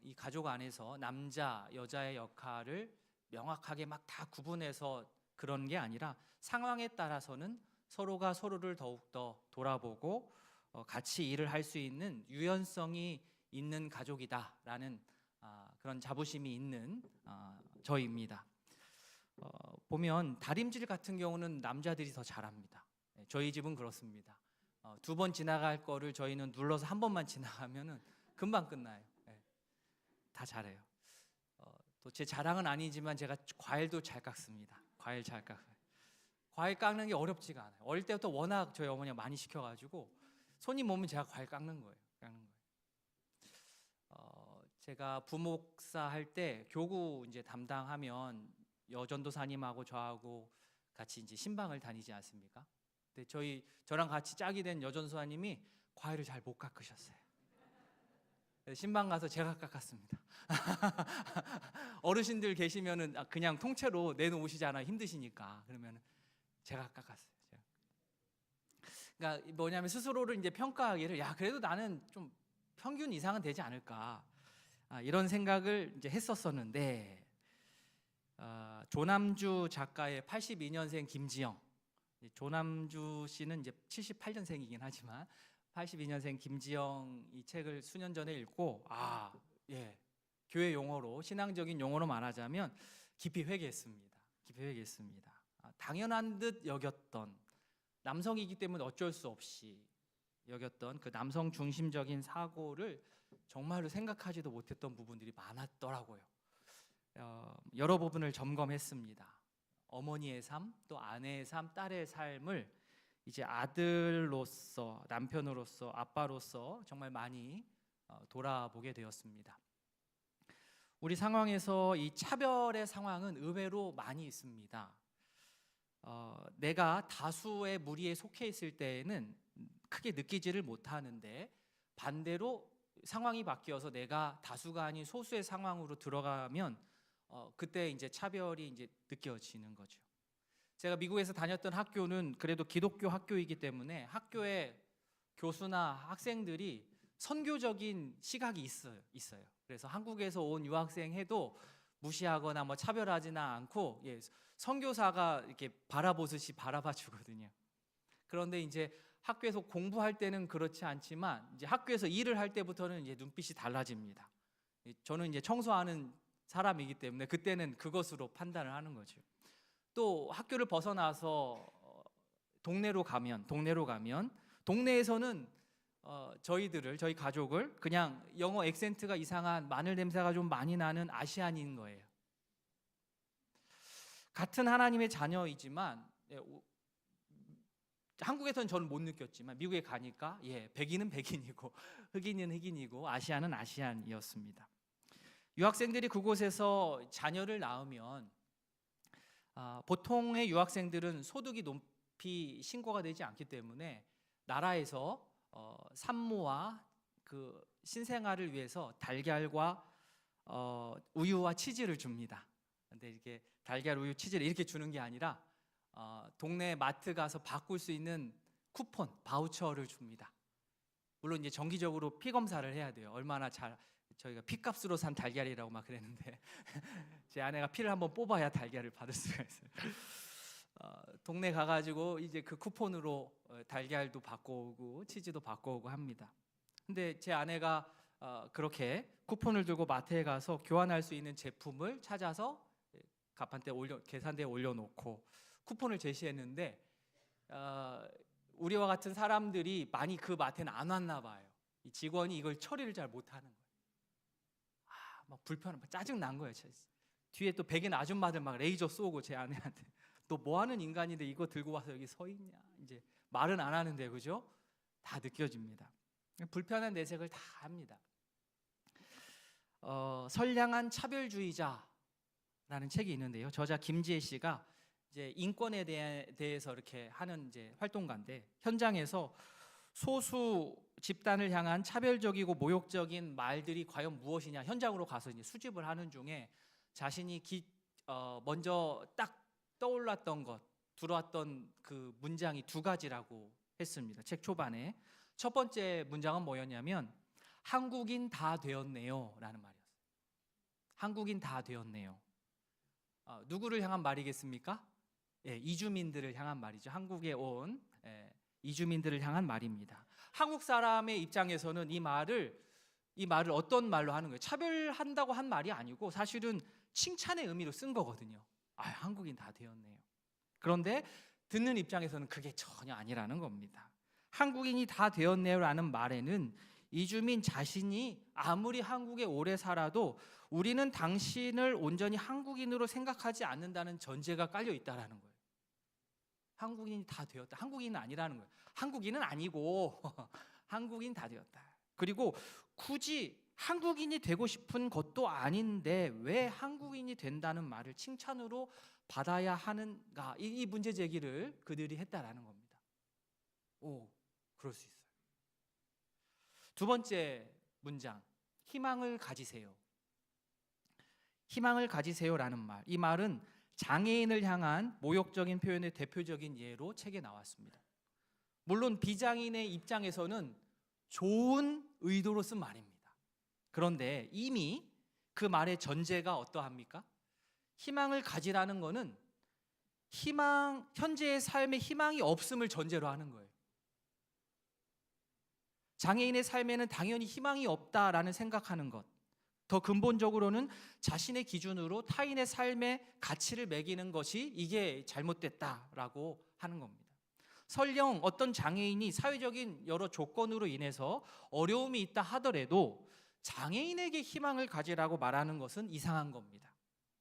이 가족 안에서 남자, 여자의 역할을 명확하게 막 다 구분해서 그런 게 아니라 상황에 따라서는 서로가 서로를 더욱더 돌아보고 같이 일을 할 수 있는 유연성이 있는 가족이다라는 그런 자부심이 있는 저희입니다. 보면 다림질 같은 경우는 남자들이 더 잘합니다. 저희 집은 그렇습니다. 2번 지나갈 거를 저희는 눌러서 한 번만 지나가면은 금방 끝나요. 다 잘해요. 또 제 자랑은 아니지만 제가 과일도 잘 깎습니다. 과일 잘 깎아요. 과일 깎는 게 어렵지가 않아요. 어릴 때부터 워낙 저희 어머니가 많이 시켜가지고 손님 오면 제가 과일 깎는 거예요. 제가 부목사 할 때 교구 이제 담당하면 여전도사님하고 저하고 같이 이제 신방을 다니지 않습니까? 근데 저랑 같이 짝이 된 여전도사님이 과일을 잘 못 깎으셨어요. 신방 가서 제가 깎았습니다. 어르신들 계시면은 그냥 통째로 내놓으시잖아요. 힘드시니까. 그러면 제가 깎았어요. 그러니까 뭐냐면 스스로를 이제 평가하기를 그래도 나는 좀 평균 이상은 되지 않을까 이런 생각을 이제 했었었는데 조남주 작가의 82년생 김지영, 조남주 씨는 이제 78년생이긴 하지만 82년생 김지영 이 책을 수년 전에 읽고 교회 용어로 신앙적인 용어로 말하자면 깊이 회개했습니다. 당연한 듯 여겼던 남성이기 때문에 어쩔 수 없이 여겼던 그 남성 중심적인 사고를 정말로 생각하지도 못했던 부분들이 많았더라고요. 여러 부분을 점검했습니다. 어머니의 삶, 또 아내의 삶, 딸의 삶을 이제 아들로서, 남편으로서, 아빠로서 정말 많이 돌아보게 되었습니다. 우리 상황에서 이 차별의 상황은 의외로 많이 있습니다. 내가 다수의 무리에 속해 있을 때에는 크게 느끼지를 못하는데 반대로 상황이 바뀌어서 내가 다수가 아닌 소수의 상황으로 들어가면 그때 이제 차별이 이제 느껴지는 거죠. 제가 미국에서 다녔던 학교는 그래도 기독교 학교이기 때문에 학교에 교수나 학생들이 선교적인 시각이 있어요. 그래서 한국에서 온 유학생 해도 무시하거나 뭐 차별하지나 않고 선교사가 이렇게 바라보듯이 바라봐 주거든요. 그런데 이제 학교에서 공부할 때는 그렇지 않지만 이제 학교에서 일을 할 때부터는 이제 눈빛이 달라집니다. 저는 이제 청소하는 사람이기 때문에 그때는 그것으로 판단을 하는 거죠. 또 학교를 벗어나서 동네로 가면 동네에서는 저희 가족을 그냥 영어 액센트가 이상한 마늘 냄새가 좀 많이 나는 아시안인 거예요. 같은 하나님의 자녀이지만 한국에서는 저는 못 느꼈지만 미국에 가니까 백인은 백인이고 흑인은 흑인이고 아시안은 아시안이었습니다. 유학생들이 그곳에서 자녀를 낳으면 보통의 유학생들은 소득이 높이 신고가 되지 않기 때문에 나라에서 산모와 그 신생아를 위해서 달걀과 우유와 치즈를 줍니다. 근데 이게 달걀, 우유, 치즈를 이렇게 주는 게 아니라 동네 마트 가서 바꿀 수 있는 쿠폰, 바우처를 줍니다. 물론 이제 정기적으로 피 검사를 해야 돼요. 얼마나 잘, 저희가 피값으로 산 달걀이라고 막 그랬는데 제 아내가 피를 한번 뽑아야 달걀을 받을 수가 있어요. 동네 가가지고 이제 그 쿠폰으로 달걀도 바꿔오고 치즈도 바꿔오고 합니다. 근데 제 아내가 그렇게 쿠폰을 들고 마트에 가서 교환할 수 있는 제품을 찾아서 계산대에 올려놓고 쿠폰을 제시했는데 우리와 같은 사람들이 많이 그 마트에는 안 왔나 봐요. 이 직원이 이걸 처리를 잘 못하는 거예요. 막 불편한, 짜증 난 거예요. 뒤에 또 백인 아줌마들 막 레이저 쏘고 제 아내한테 너 뭐 하는 인간인데 이거 들고 와서 여기 서 있냐. 이제 말은 안 하는데 그죠? 다 느껴집니다. 불편한 내색을 다 합니다. 선량한 차별주의자라는 책이 있는데요. 저자 김지혜 씨가 이제 인권에 대해서 이렇게 하는 이제 활동가인데 현장에서 소수 집단을 향한 차별적이고 모욕적인 말들이 과연 무엇이냐 현장으로 가서 이제 수집을 하는 중에 자신이 먼저 딱 떠올랐던 것, 들어왔던 그 문장이 두 가지라고 했습니다. 책 초반에 첫 번째 문장은 뭐였냐면 한국인 다 되었네요 라는 말이었어요. 한국인 다 되었네요. 누구를 향한 말이겠습니까? 이주민들을 향한 말이죠. 한국에 온 이주민들을 향한 말입니다. 한국 사람의 입장에서는 이 말을 어떤 말로 하는 거예요? 차별한다고 한 말이 아니고 사실은 칭찬의 의미로 쓴 거거든요. 한국인 다 되었네요. 그런데 듣는 입장에서는 그게 전혀 아니라는 겁니다. 한국인이 다 되었네요라는 말에는 이주민 자신이 아무리 한국에 오래 살아도 우리는 당신을 온전히 한국인으로 생각하지 않는다는 전제가 깔려 있다라는 거예요. 한국인이 다 되었다. 한국인은 아니라는 거예요. 한국인은 아니고 한국인 다 되었다. 그리고 굳이 한국인이 되고 싶은 것도 아닌데 왜 한국인이 된다는 말을 칭찬으로 받아야 하는가? 이 문제 제기를 그들이 했다라는 겁니다. 그럴 수 있어요. 두 번째 문장, 희망을 가지세요. 희망을 가지세요라는 말. 이 말은 장애인을 향한 모욕적인 표현의 대표적인 예로 책에 나왔습니다. 물론 비장애인의 입장에서는 좋은 의도로 쓴 말입니다. 그런데 이미 그 말의 전제가 어떠합니까? 희망을 가지라는 것은 현재의 삶에 희망이 없음을 전제로 하는 거예요. 장애인의 삶에는 당연히 희망이 없다라는 생각하는 것. 더 근본적으로는 자신의 기준으로 타인의 삶의 가치를 매기는 것이 이게 잘못됐다라고 하는 겁니다. 설령 어떤 장애인이 사회적인 여러 조건으로 인해서 어려움이 있다 하더라도 장애인에게 희망을 가지라고 말하는 것은 이상한 겁니다.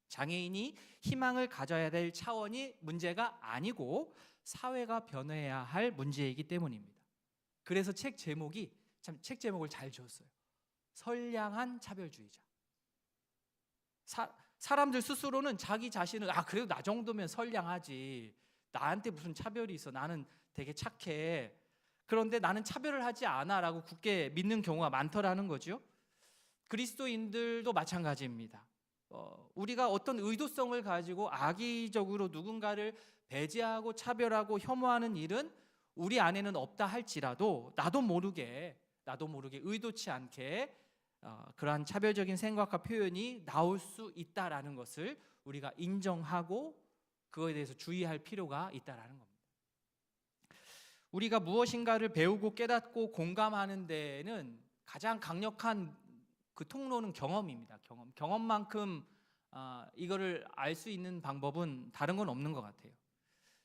장애인이 희망을 가져야 될 차원이 문제가 아니고 사회가 변해야 할 문제이기 때문입니다. 그래서 책 제목을 잘 지었어요. 선량한 차별주의자. 사람들 스스로는 자기 자신을 그래도 나 정도면 선량하지. 나한테 무슨 차별이 있어. 나는 되게 착해. 그런데 나는 차별을 하지 않아라고 굳게 믿는 경우가 많더라는 거죠. 그리스도인들도 마찬가지입니다. 우리가 어떤 의도성을 가지고 악의적으로 누군가를 배제하고 차별하고 혐오하는 일은 우리 안에는 없다 할지라도 나도 모르게 의도치 않게 그러한 차별적인 생각과 표현이 나올 수 있다라는 것을 우리가 인정하고 그거에 대해서 주의할 필요가 있다라는 겁니다. 우리가 무엇인가를 배우고 깨닫고 공감하는 데는 가장 강력한 그 통로는 경험입니다. 경험만큼 이거를 알 수 있는 방법은 다른 건 없는 것 같아요.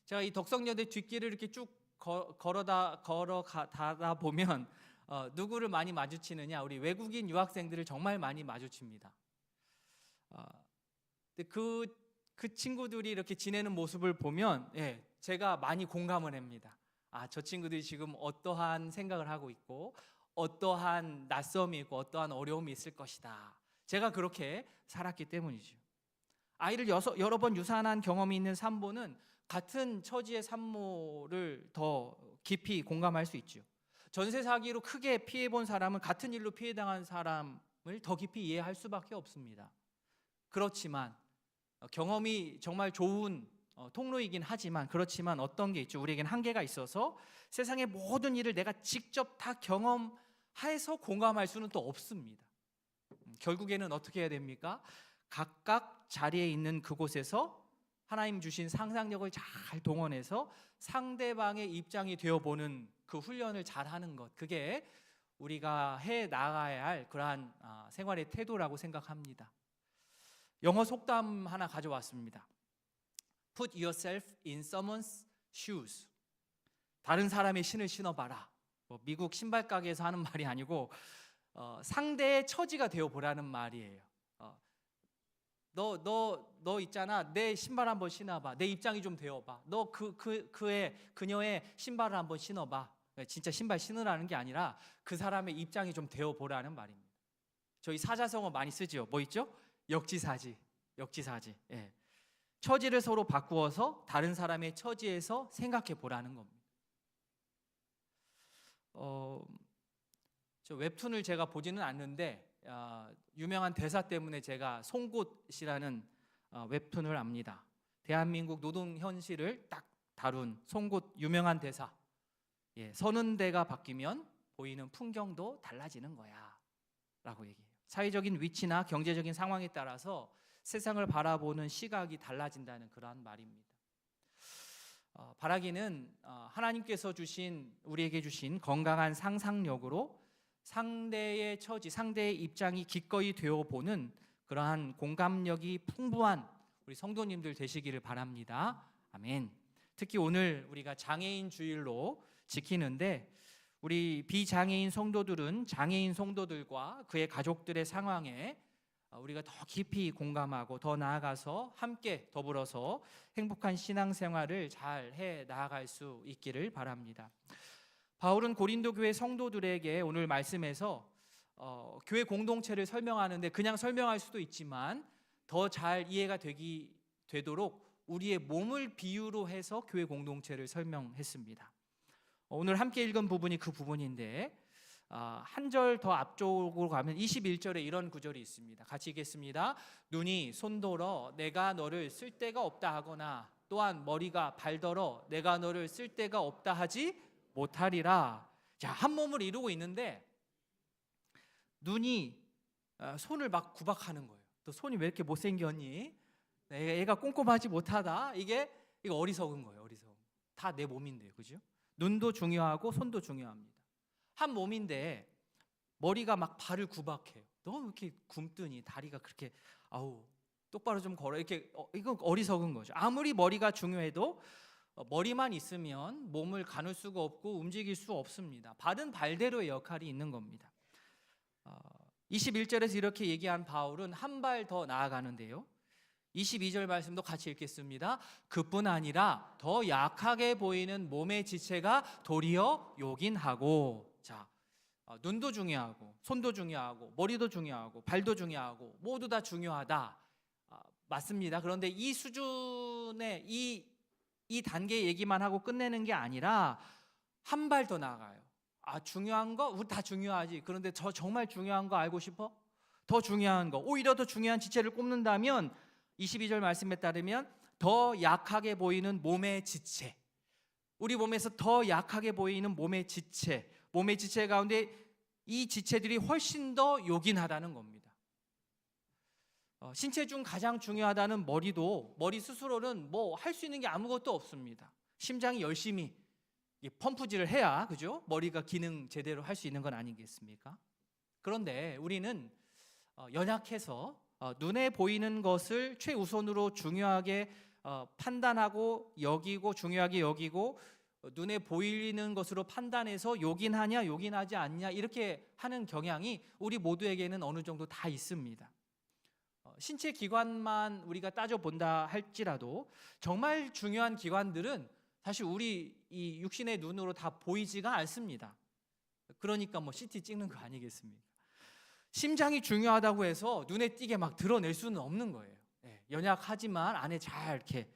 제가 이 덕성여대 뒷길을 이렇게 쭉 걸어가다 보면 누구를 많이 마주치느냐? 우리 외국인 유학생들을 정말 많이 마주칩니다. 근데 그 친구들이 이렇게 지내는 모습을 보면 제가 많이 공감을 합니다. 저 친구들이 지금 어떠한 생각을 하고 있고 어떠한 낯섦이 있고 어떠한 어려움이 있을 것이다. 제가 그렇게 살았기 때문이죠. 아이를 여러 번 유산한 경험이 있는 산모는 같은 처지의 산모를 더 깊이 공감할 수 있죠. 전세 사기로 크게 피해 본 사람은 같은 일로 피해 당한 사람을 더 깊이 이해할 수밖에 없습니다. 그렇지만 경험이 정말 좋은 통로이긴 하지만, 그렇지만 어떤 게 있죠. 우리에겐 한계가 있어서 세상의 모든 일을 내가 직접 다 경험해서 공감할 수는 또 없습니다. 결국에는 어떻게 해야 됩니까? 각각 자리에 있는 그곳에서 하나님 주신 상상력을 잘 동원해서 상대방의 입장이 되어보는 그 훈련을 잘하는 것, 그게 우리가 해 나가야 할 그러한 생활의 태도라고 생각합니다. 영어 속담 하나 가져왔습니다. Put yourself in someone's shoes. 다른 사람의 신을 신어봐라. 미국 신발 가게에서 하는 말이 아니고 상대의 처지가 되어보라는 말이에요. 너 있잖아. 내 신발 한번 신어봐. 내 입장이 좀 되어봐. 너 그녀의 신발을 한번 신어봐. 진짜 신발 신으라는 게 아니라 그 사람의 입장이 좀 되어보라는 말입니다. 저희 사자성어 많이 쓰죠. 뭐 있죠? 역지사지. 예. 처지를 서로 바꾸어서 다른 사람의 처지에서 생각해 보라는 겁니다. 저 웹툰을 제가 보지는 않는데 유명한 대사 때문에 제가 송곳이라는 웹툰을 압니다. 대한민국 노동 현실을 딱 다룬 송곳 유명한 대사. 예, 서는 데가 바뀌면 보이는 풍경도 달라지는 거야 라고 얘기해요. 사회적인 위치나 경제적인 상황에 따라서 세상을 바라보는 시각이 달라진다는 그러한 말입니다. 바라기는 하나님께서 우리에게 주신 건강한 상상력으로 상대의 처지, 상대의 입장이 기꺼이 되어보는 그러한 공감력이 풍부한 우리 성도님들 되시기를 바랍니다. 아멘. 특히 오늘 우리가 장애인 주일로 지키는데, 우리 비장애인 성도들은 장애인 성도들과 그의 가족들의 상황에 우리가 더 깊이 공감하고 더 나아가서 함께 더불어서 행복한 신앙생활을 잘 해 나아갈 수 있기를 바랍니다. 바울은 고린도 교회 성도들에게 오늘 말씀에서 교회 공동체를 설명하는데, 그냥 설명할 수도 있지만 더 잘 이해가 되도록 우리의 몸을 비유로 해서 교회 공동체를 설명했습니다. 오늘 함께 읽은 부분이 그 부분인데, 한 절 더 앞쪽으로 가면 21절에 이런 구절이 있습니다. 같이 읽겠습니다. 눈이 손더러 내가 너를 쓸데가 없다 하거나, 또한 머리가 발더러 내가 너를 쓸데가 없다 하지 못하리라. 자, 한 몸을 이루고 있는데 눈이 손을 막 구박하는 거예요. 또 손이 왜 이렇게 못생겼니? 애가 꼼꼼하지 못하다. 이거 어리석은 거예요. 어리석은. 다 내 몸인데, 그죠? 눈도 중요하고 손도 중요합니다. 한 몸인데 머리가 막 발을 구박해요. 너 이렇게 굼뜨니? 다리가 그렇게 똑바로 좀 걸어. 이렇게 이거 어리석은 거죠. 아무리 머리가 중요해도 머리만 있으면 몸을 가눌 수가 없고 움직일 수 없습니다. 발은 발대로의 역할이 있는 겁니다. 21절에서 이렇게 얘기한 바울은 한 발 더 나아가는데요. 22절 말씀도 같이 읽겠습니다. 그뿐 아니라 더 약하게 보이는 몸의 지체가 도리어 요긴하고. 자, 눈도 중요하고 손도 중요하고 머리도 중요하고 발도 중요하고 모두 다 중요하다. 맞습니다. 그런데 이 수준의 이 단계 얘기만 하고 끝내는 게 아니라 한 발 더 나아가요. 중요한 거 우리 다 중요하지. 그런데 저 정말 중요한 거 알고 싶어? 더 중요한 거, 오히려 더 중요한 지체를 꼽는다면 22절 말씀에 따르면 더 약하게 보이는 몸의 지체, 우리 몸에서 더 약하게 보이는 몸의 지체 가운데 이 지체들이 훨씬 더 요긴하다는 겁니다. 신체 중 가장 중요하다는 머리 스스로는 뭐 할 수 있는 게 아무것도 없습니다. 심장이 열심히 펌프질을 해야, 그죠? 머리가 기능 제대로 할 수 있는 건 아니겠습니까? 그런데 우리는 연약해서 눈에 보이는 것을 최우선으로 중요하게 판단하고 여기고, 중요하게 여기고, 눈에 보이는 것으로 판단해서 요긴하냐 요긴하지 않냐 이렇게 하는 경향이 우리 모두에게는 어느 정도 다 있습니다. 신체 기관만 우리가 따져본다 할지라도 정말 중요한 기관들은 사실 우리 이 육신의 눈으로 다 보이지가 않습니다. 그러니까 뭐 CT 찍는 거 아니겠습니까? 심장이 중요하다고 해서 눈에 띄게 막 드러낼 수는 없는 거예요. 연약하지만 안에 잘 이렇게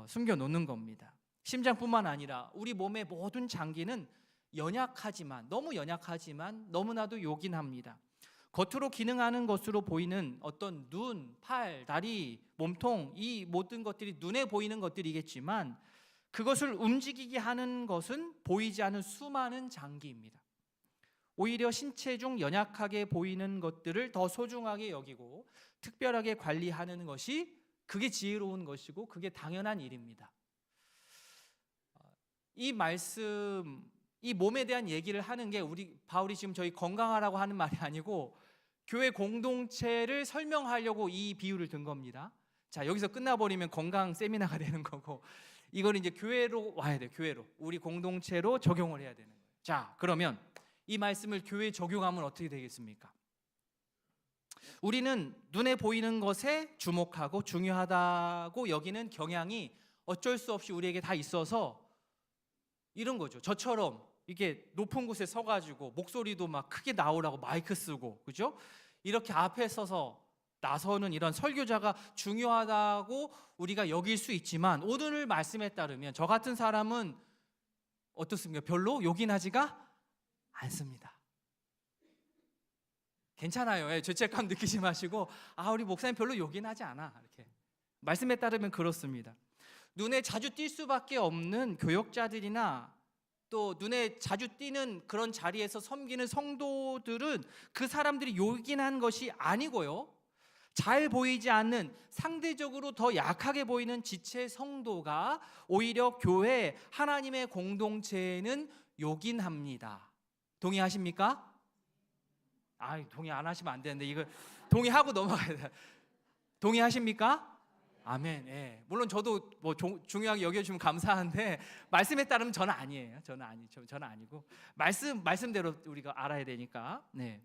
숨겨놓는 겁니다. 심장뿐만 아니라 우리 몸의 모든 장기는 연약하지만, 너무 연약하지만 너무나도 요긴합니다. 겉으로 기능하는 것으로 보이는 어떤 눈, 팔, 다리, 몸통, 이 모든 것들이 눈에 보이는 것들이겠지만 그것을 움직이게 하는 것은 보이지 않는 수많은 장기입니다. 오히려 신체 중 연약하게 보이는 것들을 더 소중하게 여기고 특별하게 관리하는 것이, 그게 지혜로운 것이고 그게 당연한 일입니다. 이 말씀, 이 몸에 대한 얘기를 하는 게 바울이 지금 저희 건강하라고 하는 말이 아니고 교회 공동체를 설명하려고 이 비유를 든 겁니다. 자, 여기서 끝나버리면 건강 세미나가 되는 거고, 이걸 이제 교회로 와야 돼요. 교회로, 우리 공동체로 적용을 해야 되는 거예요. 자, 그러면 이 말씀을 교회에 적용하면 어떻게 되겠습니까? 우리는 눈에 보이는 것에 주목하고 중요하다고 여기는 경향이 어쩔 수 없이 우리에게 다 있어서 이런 거죠. 저처럼 이게 높은 곳에 서가지고 목소리도 막 크게 나오라고 마이크 쓰고, 그죠? 이렇게 앞에 서서 나서는 이런 설교자가 중요하다고 우리가 여길 수 있지만, 오늘 말씀에 따르면 저 같은 사람은 어떻습니까? 별로 요긴하지가 않습니다. 괜찮아요. 죄책감 느끼지 마시고, 우리 목사님 별로 요긴하지 않아, 이렇게 말씀에 따르면 그렇습니다. 눈에 자주 띌 수밖에 없는 교역자들이나 또 눈에 자주 띄는 그런 자리에서 섬기는 성도들은 그 사람들이 요긴한 것이 아니고요, 잘 보이지 않는 상대적으로 더 약하게 보이는 지체 성도가 오히려 교회, 하나님의 공동체에는 요긴합니다. 동의하십니까? 동의 안 하시면 안 되는데, 이거 동의하고 넘어가야 돼요. 동의하십니까? 아멘. 예. 물론 저도 뭐 중요하게 여겨주시면 감사한데 말씀에 따르면 저는 아니에요. 저는 아니고 말씀대로 우리가 알아야 되니까. 네.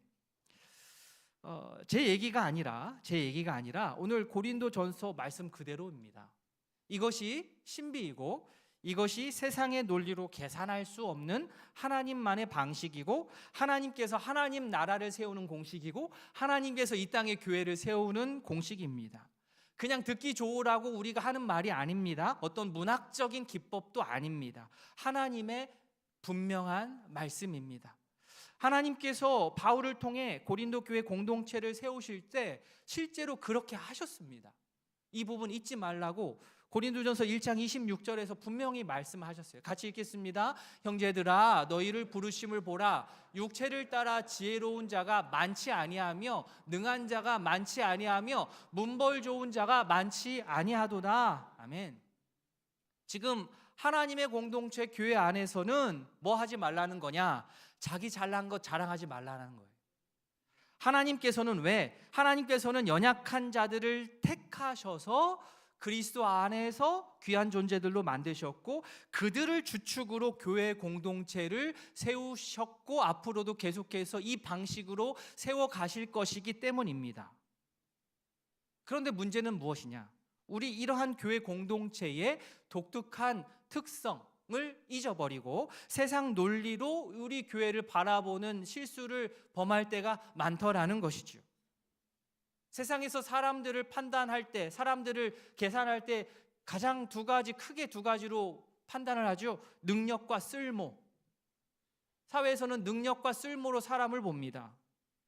제 얘기가 아니라 오늘 고린도전서 말씀 그대로입니다. 이것이 신비이고 이것이 세상의 논리로 계산할 수 없는 하나님만의 방식이고, 하나님께서 하나님 나라를 세우는 공식이고, 하나님께서 이 땅의 교회를 세우는 공식입니다. 그냥 듣기 좋으라고 우리가 하는 말이 아닙니다. 어떤 문학적인 기법도 아닙니다. 하나님의 분명한 말씀입니다. 하나님께서 바울을 통해 고린도 교회 공동체를 세우실 때 실제로 그렇게 하셨습니다. 이 부분 잊지 말라고 고린도전서 1장 26절에서 분명히 말씀하셨어요. 같이 읽겠습니다. 형제들아, 너희를 부르심을 보라. 육체를 따라 지혜로운 자가 많지 아니하며 능한 자가 많지 아니하며 문벌 좋은 자가 많지 아니하도다. 아멘. 지금 하나님의 공동체 교회 안에서는 뭐 하지 말라는 거냐? 자기 잘난 것 자랑하지 말라는 거예요. 하나님께서는 연약한 자들을 택하셔서 그리스도 안에서 귀한 존재들로 만드셨고, 그들을 주축으로 교회 공동체를 세우셨고 앞으로도 계속해서 이 방식으로 세워 가실 것이기 때문입니다. 그런데 문제는 무엇이냐? 우리 이러한 교회 공동체의 독특한 특성을 잊어버리고 세상 논리로 우리 교회를 바라보는 실수를 범할 때가 많더라는 것이죠. 세상에서 사람들을 판단할 때, 사람들을 계산할 때 가장 크게 두 가지로 판단을 하죠. 능력과 쓸모. 사회에서는 능력과 쓸모로 사람을 봅니다.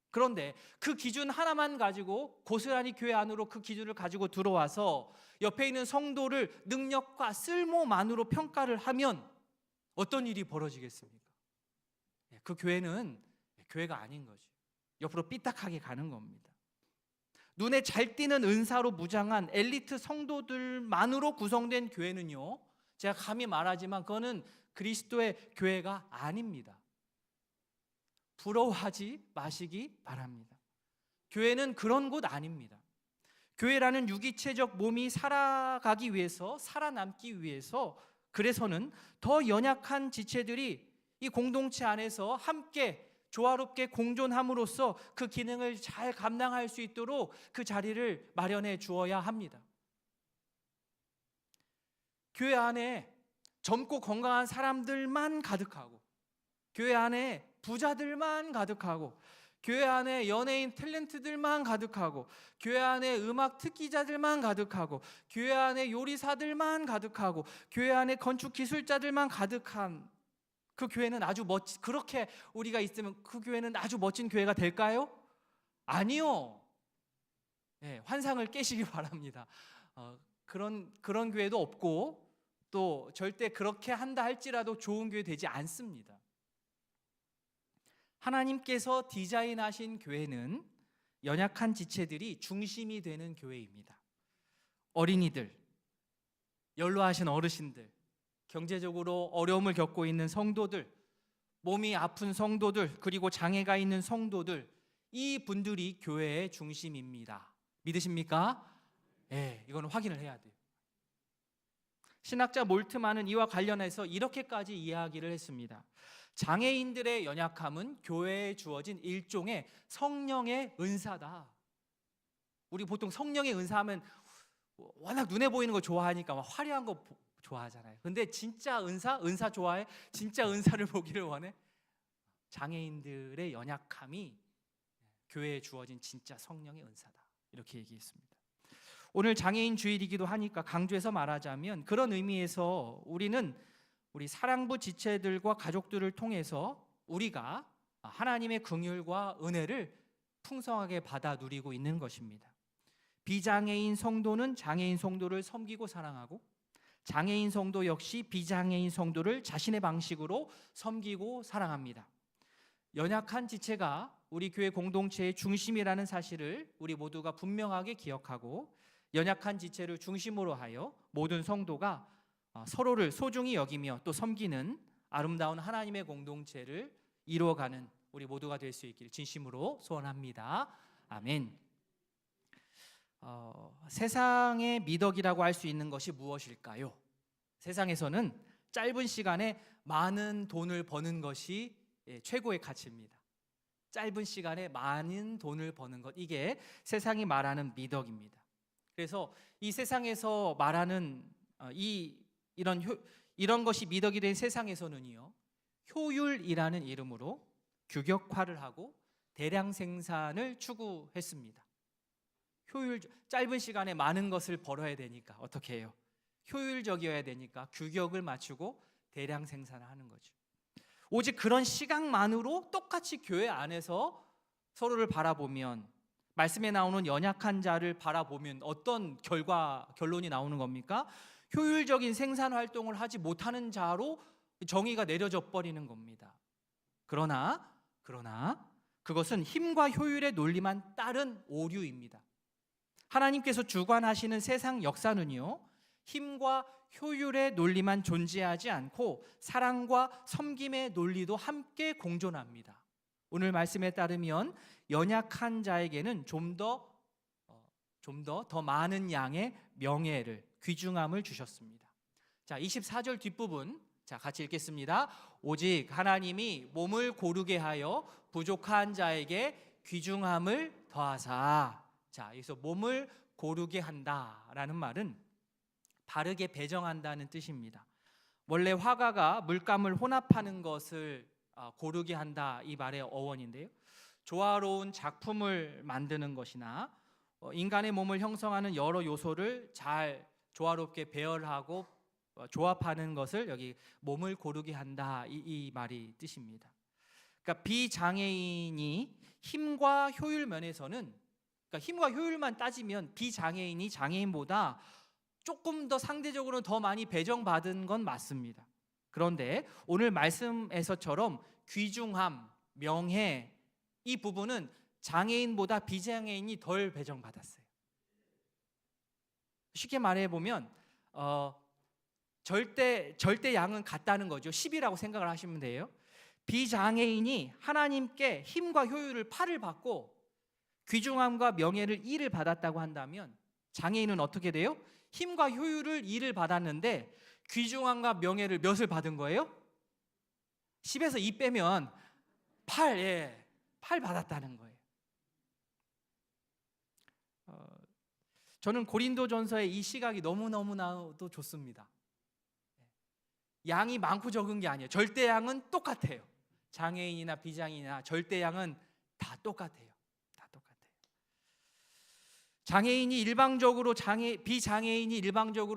그런데 그 기준 하나만 가지고 고스란히 교회 안으로 그 기준을 가지고 들어와서 옆에 있는 성도를 능력과 쓸모만으로 평가를 하면 어떤 일이 벌어지겠습니까? 그 교회는 교회가 아닌 거죠. 옆으로 삐딱하게 가는 겁니다. 눈에 잘 띄는 은사로 무장한 엘리트 성도들만으로 구성된 교회는요, 제가 감히 말하지만 그거는 그리스도의 교회가 아닙니다. 부러워하지 마시기 바랍니다. 교회는 그런 곳 아닙니다. 교회라는 유기체적 몸이 살아가기 위해서, 살아남기 위해서, 그래서는 더 연약한 지체들이 이 공동체 안에서 함께 조화롭게 공존함으로써 그 기능을 잘 감당할 수 있도록 그 자리를 마련해 주어야 합니다. 교회 안에 젊고 건강한 사람들만 가득하고, 교회 안에 부자들만 가득하고, 교회 안에 연예인 탤런트들만 가득하고, 교회 안에 음악 특기자들만 가득하고, 교회 안에 요리사들만 가득하고, 교회 안에 건축 기술자들만 가득한 그 교회는 아주 그렇게 우리가 있으면 그 교회는 아주 멋진 교회가 될까요? 아니요. 네, 환상을 깨시기 바랍니다. 그런 교회도 없고 또 절대 그렇게 한다 할지라도 좋은 교회 되지 않습니다. 하나님께서 디자인하신 교회는 연약한 지체들이 중심이 되는 교회입니다. 어린이들, 연로하신 어르신들, 경제적으로 어려움을 겪고 있는 성도들, 몸이 아픈 성도들, 그리고 장애가 있는 성도들, 이 분들이 교회의 중심입니다. 믿으십니까? 네, 이거는 확인을 해야 돼요. 신학자 몰트만은 이와 관련해서 이렇게까지 이야기를 했습니다. 장애인들의 연약함은 교회에 주어진 일종의 성령의 은사다. 우리 보통 성령의 은사하면 워낙 눈에 보이는 거 좋아하니까 막 화려한 거 좋아하잖아요. 근데 진짜 은사 좋아해? 진짜 은사를 보기를 원해? 장애인들의 연약함이 교회에 주어진 진짜 성령의 은사다. 이렇게 얘기했습니다. 오늘 장애인 주일이기도 하니까 강조해서 말하자면 그런 의미에서 우리는 우리 사랑부 지체들과 가족들을 통해서 우리가 하나님의 긍휼과 은혜를 풍성하게 받아 누리고 있는 것입니다. 비장애인 성도는 장애인 성도를 섬기고 사랑하고 장애인 성도 역시 비장애인 성도를 자신의 방식으로 섬기고 사랑합니다. 연약한 지체가 우리 교회 공동체의 중심이라는 사실을 우리 모두가 분명하게 기억하고 연약한 지체를 중심으로 하여 모든 성도가 서로를 소중히 여기며 또 섬기는 아름다운 하나님의 공동체를 이루어가는 우리 모두가 될 수 있기를 진심으로 소원합니다. 아멘. 세상의 미덕이라고 할 수 있는 것이 무엇일까요? 세상에서는 짧은 시간에 많은 돈을 버는 것이 최고의 가치입니다. 짧은 시간에 많은 돈을 버는 것, 이게 세상이 말하는 미덕입니다. 그래서 이 세상에서 말하는 이런 것이 미덕이 된 세상에서는요, 효율이라는 이름으로 규격화를 하고 대량 생산을 추구했습니다. 짧은 시간에 많은 것을 벌어야 되니까 어떻게 해요? 효율적이어야 되니까 규격을 맞추고 대량 생산을 하는 거죠. 오직 그런 시각만으로 똑같이 교회 안에서 서로를 바라보면, 말씀에 나오는 연약한 자를 바라보면 어떤 결론이 나오는 겁니까? 효율적인 생산 활동을 하지 못하는 자로 정의가 내려져 버리는 겁니다. 그러나 그것은 힘과 효율의 논리만 따른 오류입니다. 하나님께서 주관하시는 세상 역사는요, 힘과 효율의 논리만 존재하지 않고 사랑과 섬김의 논리도 함께 공존합니다. 오늘 말씀에 따르면 연약한 자에게는 좀 더 많은 양의 명예를, 귀중함을 주셨습니다. 자, 24절 뒷부분 같이 읽겠습니다. 오직 하나님이 몸을 고르게 하여 부족한 자에게 귀중함을 더하사. 자, 여기서 몸을 고르게 한다라는 말은 바르게 배정한다는 뜻입니다. 원래 화가가 물감을 혼합하는 것을 고르게 한다, 이 말의 어원인데요, 조화로운 작품을 만드는 것이나 인간의 몸을 형성하는 여러 요소를 잘 조화롭게 배열하고 조합하는 것을 여기 몸을 고르게 한다, 이 말이 뜻입니다. 그러니까 비장애인이 힘과 효율 면에서는, 그러니까 힘과 효율만 따지면 비장애인이 장애인보다 조금 더 상대적으로 더 많이 배정받은 건 맞습니다. 그런데 오늘 말씀에서처럼 귀중함, 명예, 이 부분은 장애인보다 비장애인이 덜 배정받았어요. 쉽게 말해보면 절대 양은 같다는 거죠. 10이라고 생각을 하시면 돼요. 비장애인이 하나님께 힘과 효율을 8을 받고 귀중함과 명예를 1을 받았다고 한다면, 장애인은 어떻게 돼요? 힘과 효율을 2를 받았는데 귀중함과 명예를 몇을 받은 거예요? 10에서 2 빼면 8, 8 받았다는 거예요. 저는 고린도전서의 이 시각이 너무나도 좋습니다. 양이 많고 적은 게 아니에요. 절대양은 똑같아요. 장애인이나 비장애인이나 절대양은 다 똑같아요. 비장애인이 일방적으로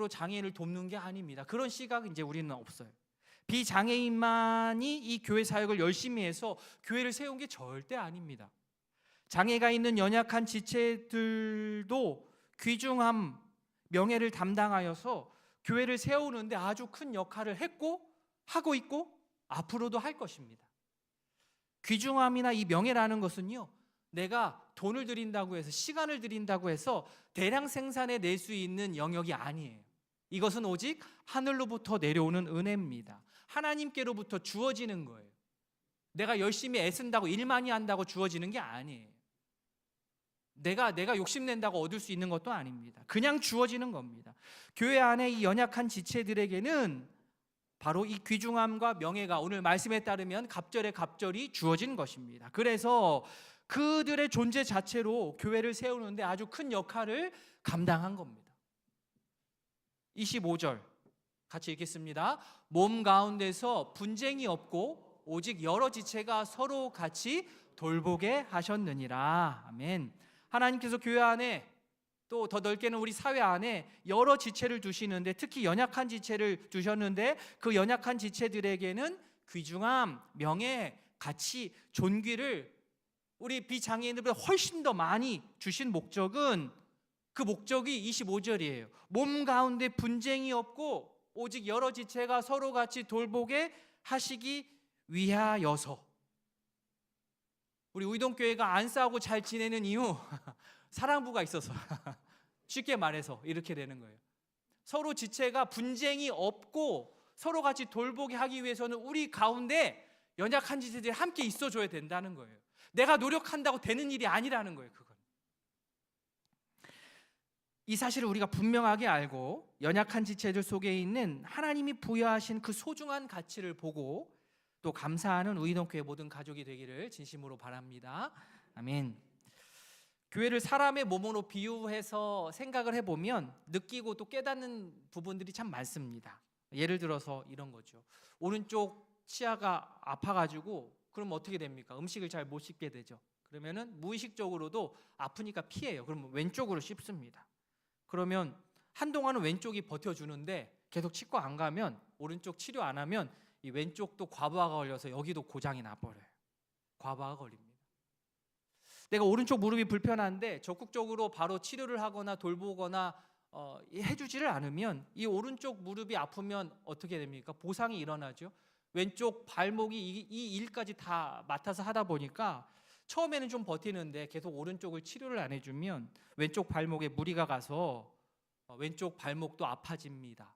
장애인을 돕는 게 아닙니다. 그런 시각은 이제 우리는 없어요. 비장애인만이 이 교회 사역을 열심히 해서 교회를 세운 게 절대 아닙니다. 장애가 있는 연약한 지체들도 귀중함, 명예를 담당하여서 교회를 세우는데 아주 큰 역할을 했고 하고 있고 앞으로도 할 것입니다. 귀중함이나 이 명예라는 것은요, 내가 돈을 들인다고 해서, 시간을 들인다고 해서 대량 생산해 낼 수 있는 영역이 아니에요. 이것은 오직 하늘로부터 내려오는 은혜입니다. 하나님께로부터 주어지는 거예요. 내가 열심히 애쓴다고, 일 많이 한다고 주어지는 게 아니에요. 내가 욕심낸다고 얻을 수 있는 것도 아닙니다. 그냥 주어지는 겁니다. 교회 안에 이 연약한 지체들에게는 바로 이 귀중함과 명예가 오늘 말씀에 따르면 갑절에 갑절이 주어진 것입니다. 그래서 그들의 존재 자체로 교회를 세우는데 아주 큰 역할을 감당한 겁니다. 25절 같이 읽겠습니다. 몸 가운데서 분쟁이 없고 오직 여러 지체가 서로 같이 돌보게 하셨느니라. 아멘. 하나님께서 교회 안에 또 더 넓게는 우리 사회 안에 여러 지체를 두시는데, 특히 연약한 지체를 두셨는데 그 연약한 지체들에게는 귀중함, 명예, 가치, 존귀를 우리 비장애인들보다 훨씬 더 많이 주신 목적은, 그 목적이 25절이에요. 몸 가운데 분쟁이 없고 오직 여러 지체가 서로 같이 돌보게 하시기 위하여서. 우리 우이동교회가 안 싸우고 잘 지내는 이유 사랑부가 있어서 쉽게 말해서 이렇게 되는 거예요. 서로 지체가 분쟁이 없고 서로 같이 돌보게 하기 위해서는 우리 가운데 연약한 지체들이 함께 있어줘야 된다는 거예요. 내가 노력한다고 되는 일이 아니라는 거예요. 그건. 이 사실을 우리가 분명하게 알고 연약한 지체들 속에 있는 하나님이 부여하신 그 소중한 가치를 보고 또 감사하는 우이동교회 모든 가족이 되기를 진심으로 바랍니다. 아멘. 교회를 사람의 몸으로 비유해서 생각을 해보면 느끼고 또 깨닫는 부분들이 참 많습니다. 예를 들어서 이런 거죠. 오른쪽 치아가 아파가지고 그럼 어떻게 됩니까? 음식을 잘 못 씹게 되죠. 그러면은 무의식적으로도 아프니까 피해요. 그러면 왼쪽으로 씹습니다. 그러면 한동안은 왼쪽이 버텨주는데 계속 치과 안 가면, 오른쪽 치료 안 하면 이 왼쪽도 과부하가 걸려서 여기도 고장이 나버려요. 과부하가 걸립니다. 내가 오른쪽 무릎이 불편한데 적극적으로 바로 치료를 하거나 돌보거나 해주지를 않으면 이 오른쪽 무릎이 아프면 어떻게 됩니까? 보상이 일어나죠. 왼쪽 발목이 이 일까지 다 맡아서 하다 보니까 처음에는 좀 버티는데 계속 오른쪽을 치료를 안 해주면 왼쪽 발목에 무리가 가서 왼쪽 발목도 아파집니다.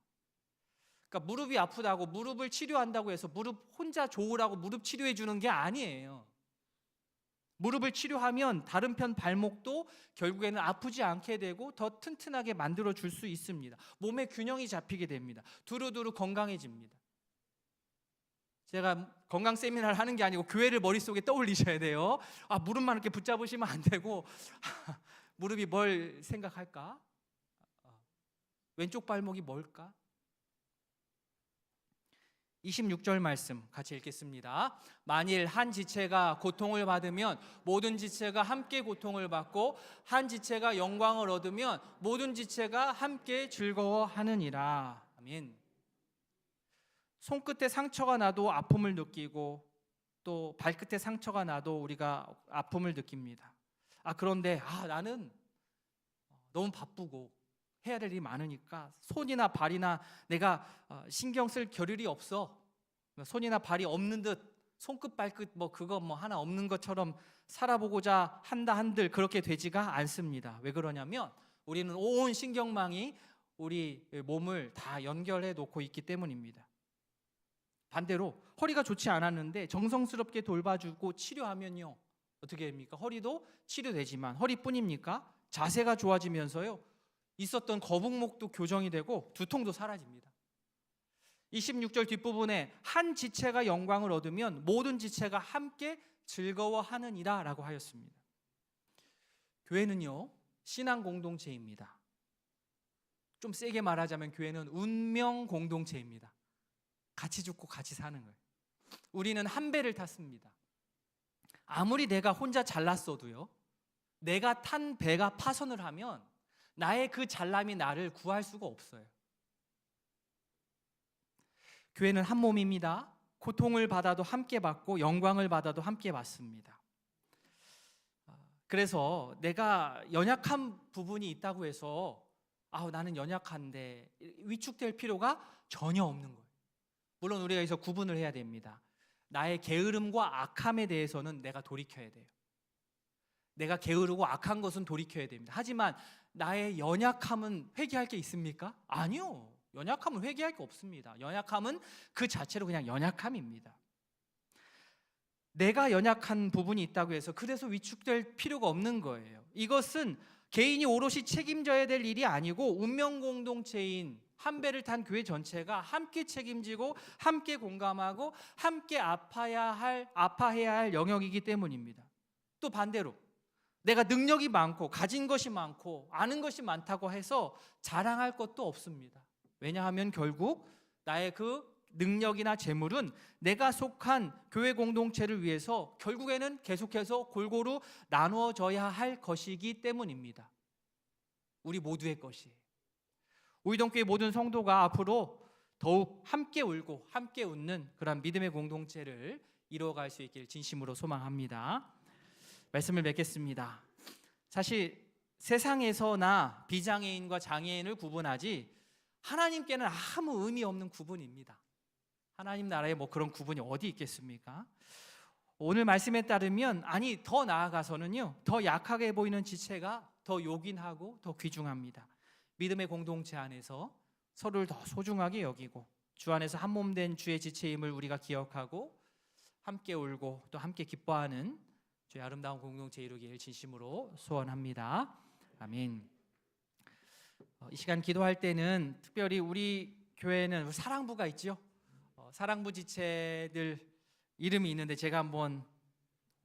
그러니까 무릎이 아프다고 무릎을 치료한다고 해서 무릎 혼자 좋으라고 무릎 치료해 주는 게 아니에요. 무릎을 치료하면 다른 편 발목도 결국에는 아프지 않게 되고 더 튼튼하게 만들어 줄 수 있습니다. 몸의 균형이 잡히게 됩니다. 두루두루 건강해집니다. 제가 건강 세미나를 하는 게 아니고 교회를 머릿속에 떠올리셔야 돼요. 무릎만 이렇게 붙잡으시면 안 되고 무릎이 뭘 생각할까? 왼쪽 발목이 뭘까? 26절 말씀 같이 읽겠습니다. 만일 한 지체가 고통을 받으면 모든 지체가 함께 고통을 받고 한 지체가 영광을 얻으면 모든 지체가 함께 즐거워하느니라. 아멘. 손끝에 상처가 나도 아픔을 느끼고 또 발끝에 상처가 나도 우리가 아픔을 느낍니다. 그런데 나는 너무 바쁘고 해야 될 일이 많으니까 손이나 발이나 내가 신경 쓸 겨를이 없어. 손이나 발이 없는 듯 손끝 발끝 그거 하나 없는 것처럼 살아보고자 한다 한들 그렇게 되지가 않습니다. 왜 그러냐면 우리는 온 신경망이 우리 몸을 다 연결해 놓고 있기 때문입니다. 반대로 허리가 좋지 않았는데 정성스럽게 돌봐주고 치료하면요 어떻게 됩니까? 허리도 치료되지만 허리뿐입니까? 자세가 좋아지면서요 있었던 거북목도 교정이 되고 두통도 사라집니다. 26절 뒷부분에 한 지체가 영광을 얻으면 모든 지체가 함께 즐거워하느니라 라고 하였습니다. 교회는요 신앙 공동체입니다. 좀 세게 말하자면 교회는 운명 공동체입니다. 같이 죽고 같이 사는 거예요. 우리는 한 배를 탔습니다. 아무리 내가 혼자 잘났어도요 내가 탄 배가 파손을 하면 나의 그 잘남이 나를 구할 수가 없어요. 교회는 한 몸입니다. 고통을 받아도 함께 받고 영광을 받아도 함께 받습니다. 그래서 내가 연약한 부분이 있다고 해서 나는 연약한데 위축될 필요가 전혀 없는 거예요. 물론 우리가 여기서 구분을 해야 됩니다. 나의 게으름과 악함에 대해서는 내가 돌이켜야 돼요. 내가 게으르고 악한 것은 돌이켜야 됩니다. 하지만 나의 연약함은 회개할 게 있습니까? 아니요. 연약함은 회개할 게 없습니다. 연약함은 그 자체로 그냥 연약함입니다. 내가 연약한 부분이 있다고 해서 그래서 위축될 필요가 없는 거예요. 이것은 개인이 오롯이 책임져야 될 일이 아니고 운명 공동체인 한 배를 탄 교회 전체가 함께 책임지고 함께 공감하고 함께 아파해야 할 영역이기 때문입니다. 또 반대로 내가 능력이 많고 가진 것이 많고 아는 것이 많다고 해서 자랑할 것도 없습니다. 왜냐하면 결국 나의 그 능력이나 재물은 내가 속한 교회 공동체를 위해서 결국에는 계속해서 골고루 나누어져야 할 것이기 때문입니다. 우리 모두의 것이에요. 우이동교회 모든 성도가 앞으로 더욱 함께 울고 함께 웃는 그런 믿음의 공동체를 이루어갈 수 있길 진심으로 소망합니다. 말씀을 맺겠습니다. 사실 세상에서나 비장애인과 장애인을 구분하지 하나님께는 아무 의미 없는 구분입니다. 하나님 나라에 뭐 그런 구분이 어디 있겠습니까? 오늘 말씀에 따르면 더 나아가서는요, 더 약하게 보이는 지체가 더 요긴하고 더 귀중합니다. 믿음의 공동체 안에서 서로를 더 소중하게 여기고 주 안에서 한 몸 된 주의 지체임을 우리가 기억하고 함께 울고 또 함께 기뻐하는 주의 아름다운 공동체 이루길 진심으로 소원합니다. 아멘. 이 시간 기도할 때는 특별히 우리 교회는 사랑부가 있죠. 사랑부 지체들 이름이 있는데 제가 한번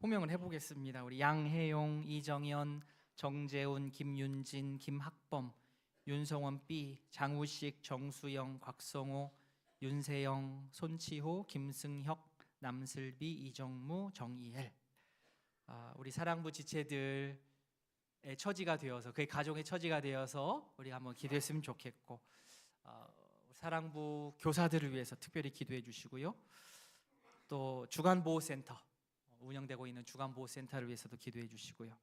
호명을 해보겠습니다. 우리 양혜용, 이정현, 정재훈, 김윤진, 김학범, 윤성원 B, 장우식, 정수영, 곽성호, 윤세영, 손치호, 김승혁, 남슬비, 이정무, 정이엘. 우리 사랑부 지체들의 처지가 되어서 그의 가정의 처지가 되어서 우리 한번 기도했으면 좋겠고, 사랑부 교사들을 위해서 특별히 기도해 주시고요. 또 주간보호센터 운영되고 있는 주간보호센터를 위해서도 기도해 주시고요.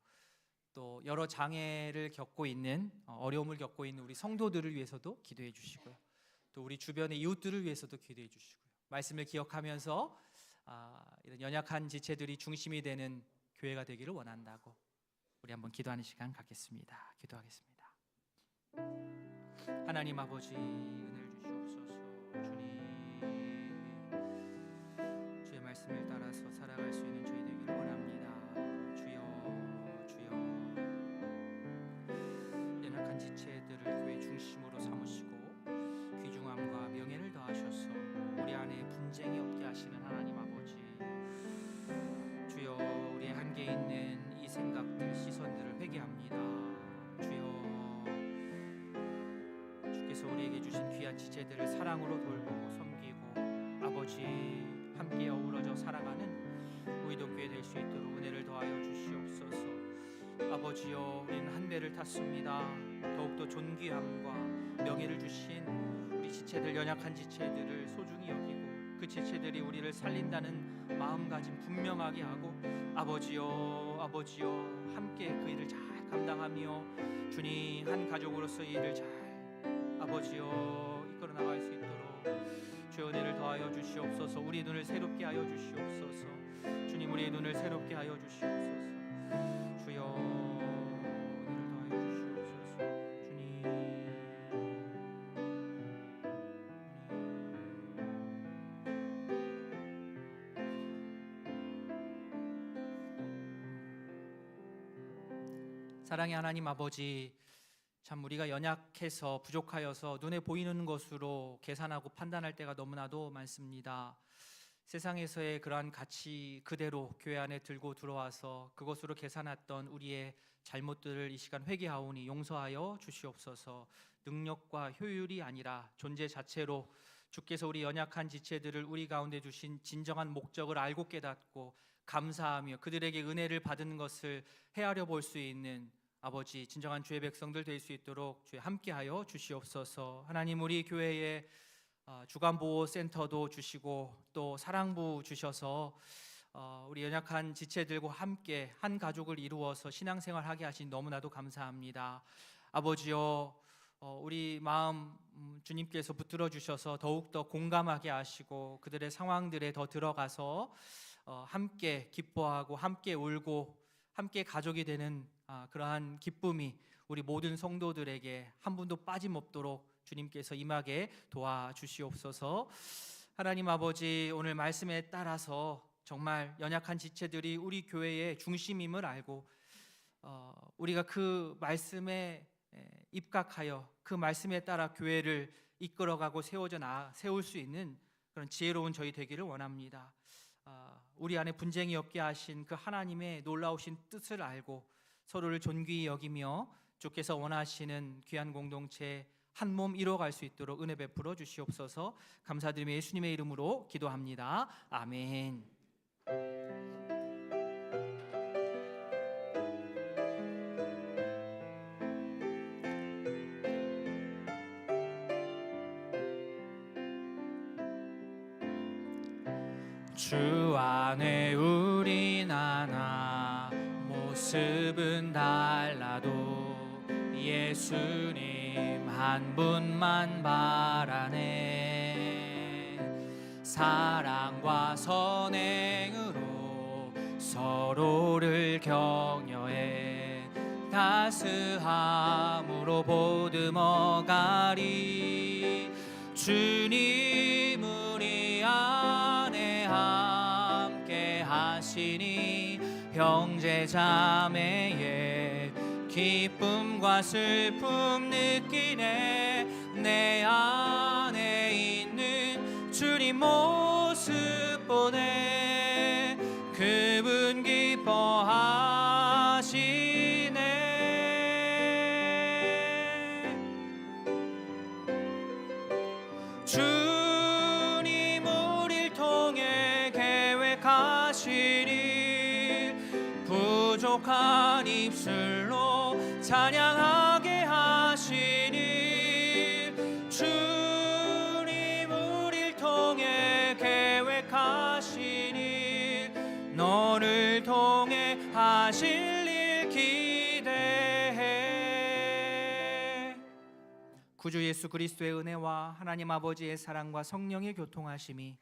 또 여러 장애를 겪고 있는 어려움을 겪고 있는 우리 성도들을 위해서도 기도해 주시고요. 또 우리 주변의 이웃들을 위해서도 기도해 주시고요. 말씀을 기억하면서 이런 연약한 지체들이 중심이 되는 교회가 되기를 원한다고 우리 한번 기도하는 시간 갖겠습니다. 기도하겠습니다. 하나님 아버지 은혜를 주시옵소서. 주님, 주의 말씀을 따라서 살아갈 수 있는 저희 되기를 원합니다. 주여, 주여, 연약한 지체들을 교회 중심으로 삼으시고 귀중함과 명예를 더하셔서 우리 안에 분쟁이 없게 하시는 하나님 아버지, 주여, 우리의 한계 있는 이 생각들, 시선들을 회개합니다. 주께서 우리에게 주신 귀한 지체들을 사랑으로 돌보고 섬기고 아버지 함께 어우러져 살아가는 우이동교회 될 수 있도록 은혜를 더하여 주시옵소서. 아버지여, 우리는 한 배를 탔습니다. 더욱더 존귀함과 명예를 주신 우리 지체들, 연약한 지체들을 소중히 여기고 그 지체들이 우리를 살린다는 마음가짐 분명하게 하고 아버지여, 아버지여, 함께 그 일을 잘 감당하며 주님 한 가족으로서 이 일을 잘 아버지여 이끌어 나갈 수 있도록 주의 은혜를 더하여 주시옵소서. 우리의 눈을 새롭게 하여 주시옵소서. 주님, 우리의 눈을 새롭게 하여 주시옵소서. 주여, 은혜를 더하여 주시옵소서. 주님, 사랑의 하나님 아버지, 참 우리가 연약해서 부족하여서 눈에 보이는 것으로 계산하고 판단할 때가 너무나도 많습니다. 세상에서의 그러한 가치 그대로 교회 안에 들고 들어와서 그것으로 계산했던 우리의 잘못들을 이 시간 회개하오니 용서하여 주시옵소서. 능력과 효율이 아니라 존재 자체로 주께서 우리 연약한 지체들을 우리 가운데 주신 진정한 목적을 알고 깨닫고 감사하며 그들에게 은혜를 받은 것을 헤아려 볼 수 있는 아버지, 진정한 주의 백성들 될 수 있도록 주의 함께하여 주시옵소서. 하나님, 우리 교회에 주간보호센터도 주시고 또 사랑부 주셔서 우리 연약한 지체들과 함께 한 가족을 이루어서 신앙생활하게 하신 너무나도 감사합니다. 아버지여, 우리 마음 주님께서 붙들어 주셔서 더욱더 공감하게 하시고 그들의 상황들에 더 들어가서 함께 기뻐하고 함께 울고 함께 가족이 되는 그러한 기쁨이 우리 모든 성도들에게 한 분도 빠짐없도록 주님께서 임하게 도와주시옵소서. 하나님 아버지, 오늘 말씀에 따라서 정말 연약한 지체들이 우리 교회의 중심임을 알고 우리가 그 말씀에 입각하여 그 말씀에 따라 교회를 이끌어가고 세울 수 있는 그런 지혜로운 저희 되기를 원합니다. 우리 안에 분쟁이 없게 하신 그 하나님의 놀라우신 뜻을 알고 서로를 존귀히 여기며 주께서 원하시는 귀한 공동체 한 몸 이뤄갈 수 있도록 은혜 베풀어 주시옵소서. 감사드리며 예수님의 이름으로 기도합니다. 아멘. 주 안에 우린 하나, 모습은 달라도 예수님 한 분만 바라네. 사랑과 선행으로 서로를 격려해 따스함으로 보듬어가리. 주님 우리 안에 함께 하시니 형제 자매의 기쁨과 슬픔 느끼네. 내 안에 있는 주님 모습 보네. 그분 기뻐하시네. 주님 우릴 통해 계획하신 일, 부족한 입술로 찬양하게 하시니. 주님 우릴 통해 계획하신 일, 너를 통해 하실 일 기대해. 구주 예수 그리스도의 은혜와 하나님 아버지의 사랑과 성령의 교통하심이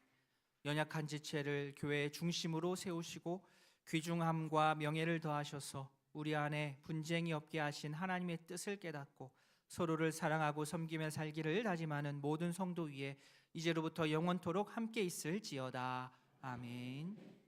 연약한 지체를 교회의 중심으로 세우시고 귀중함과 명예를 더하셔서 우리 안에 분쟁이 없게 하신 하나님의 뜻을 깨닫고 서로를 사랑하고 섬기며 살기를 다짐하는 모든 성도 위에 이제로부터 영원토록 함께 있을지어다. 아멘.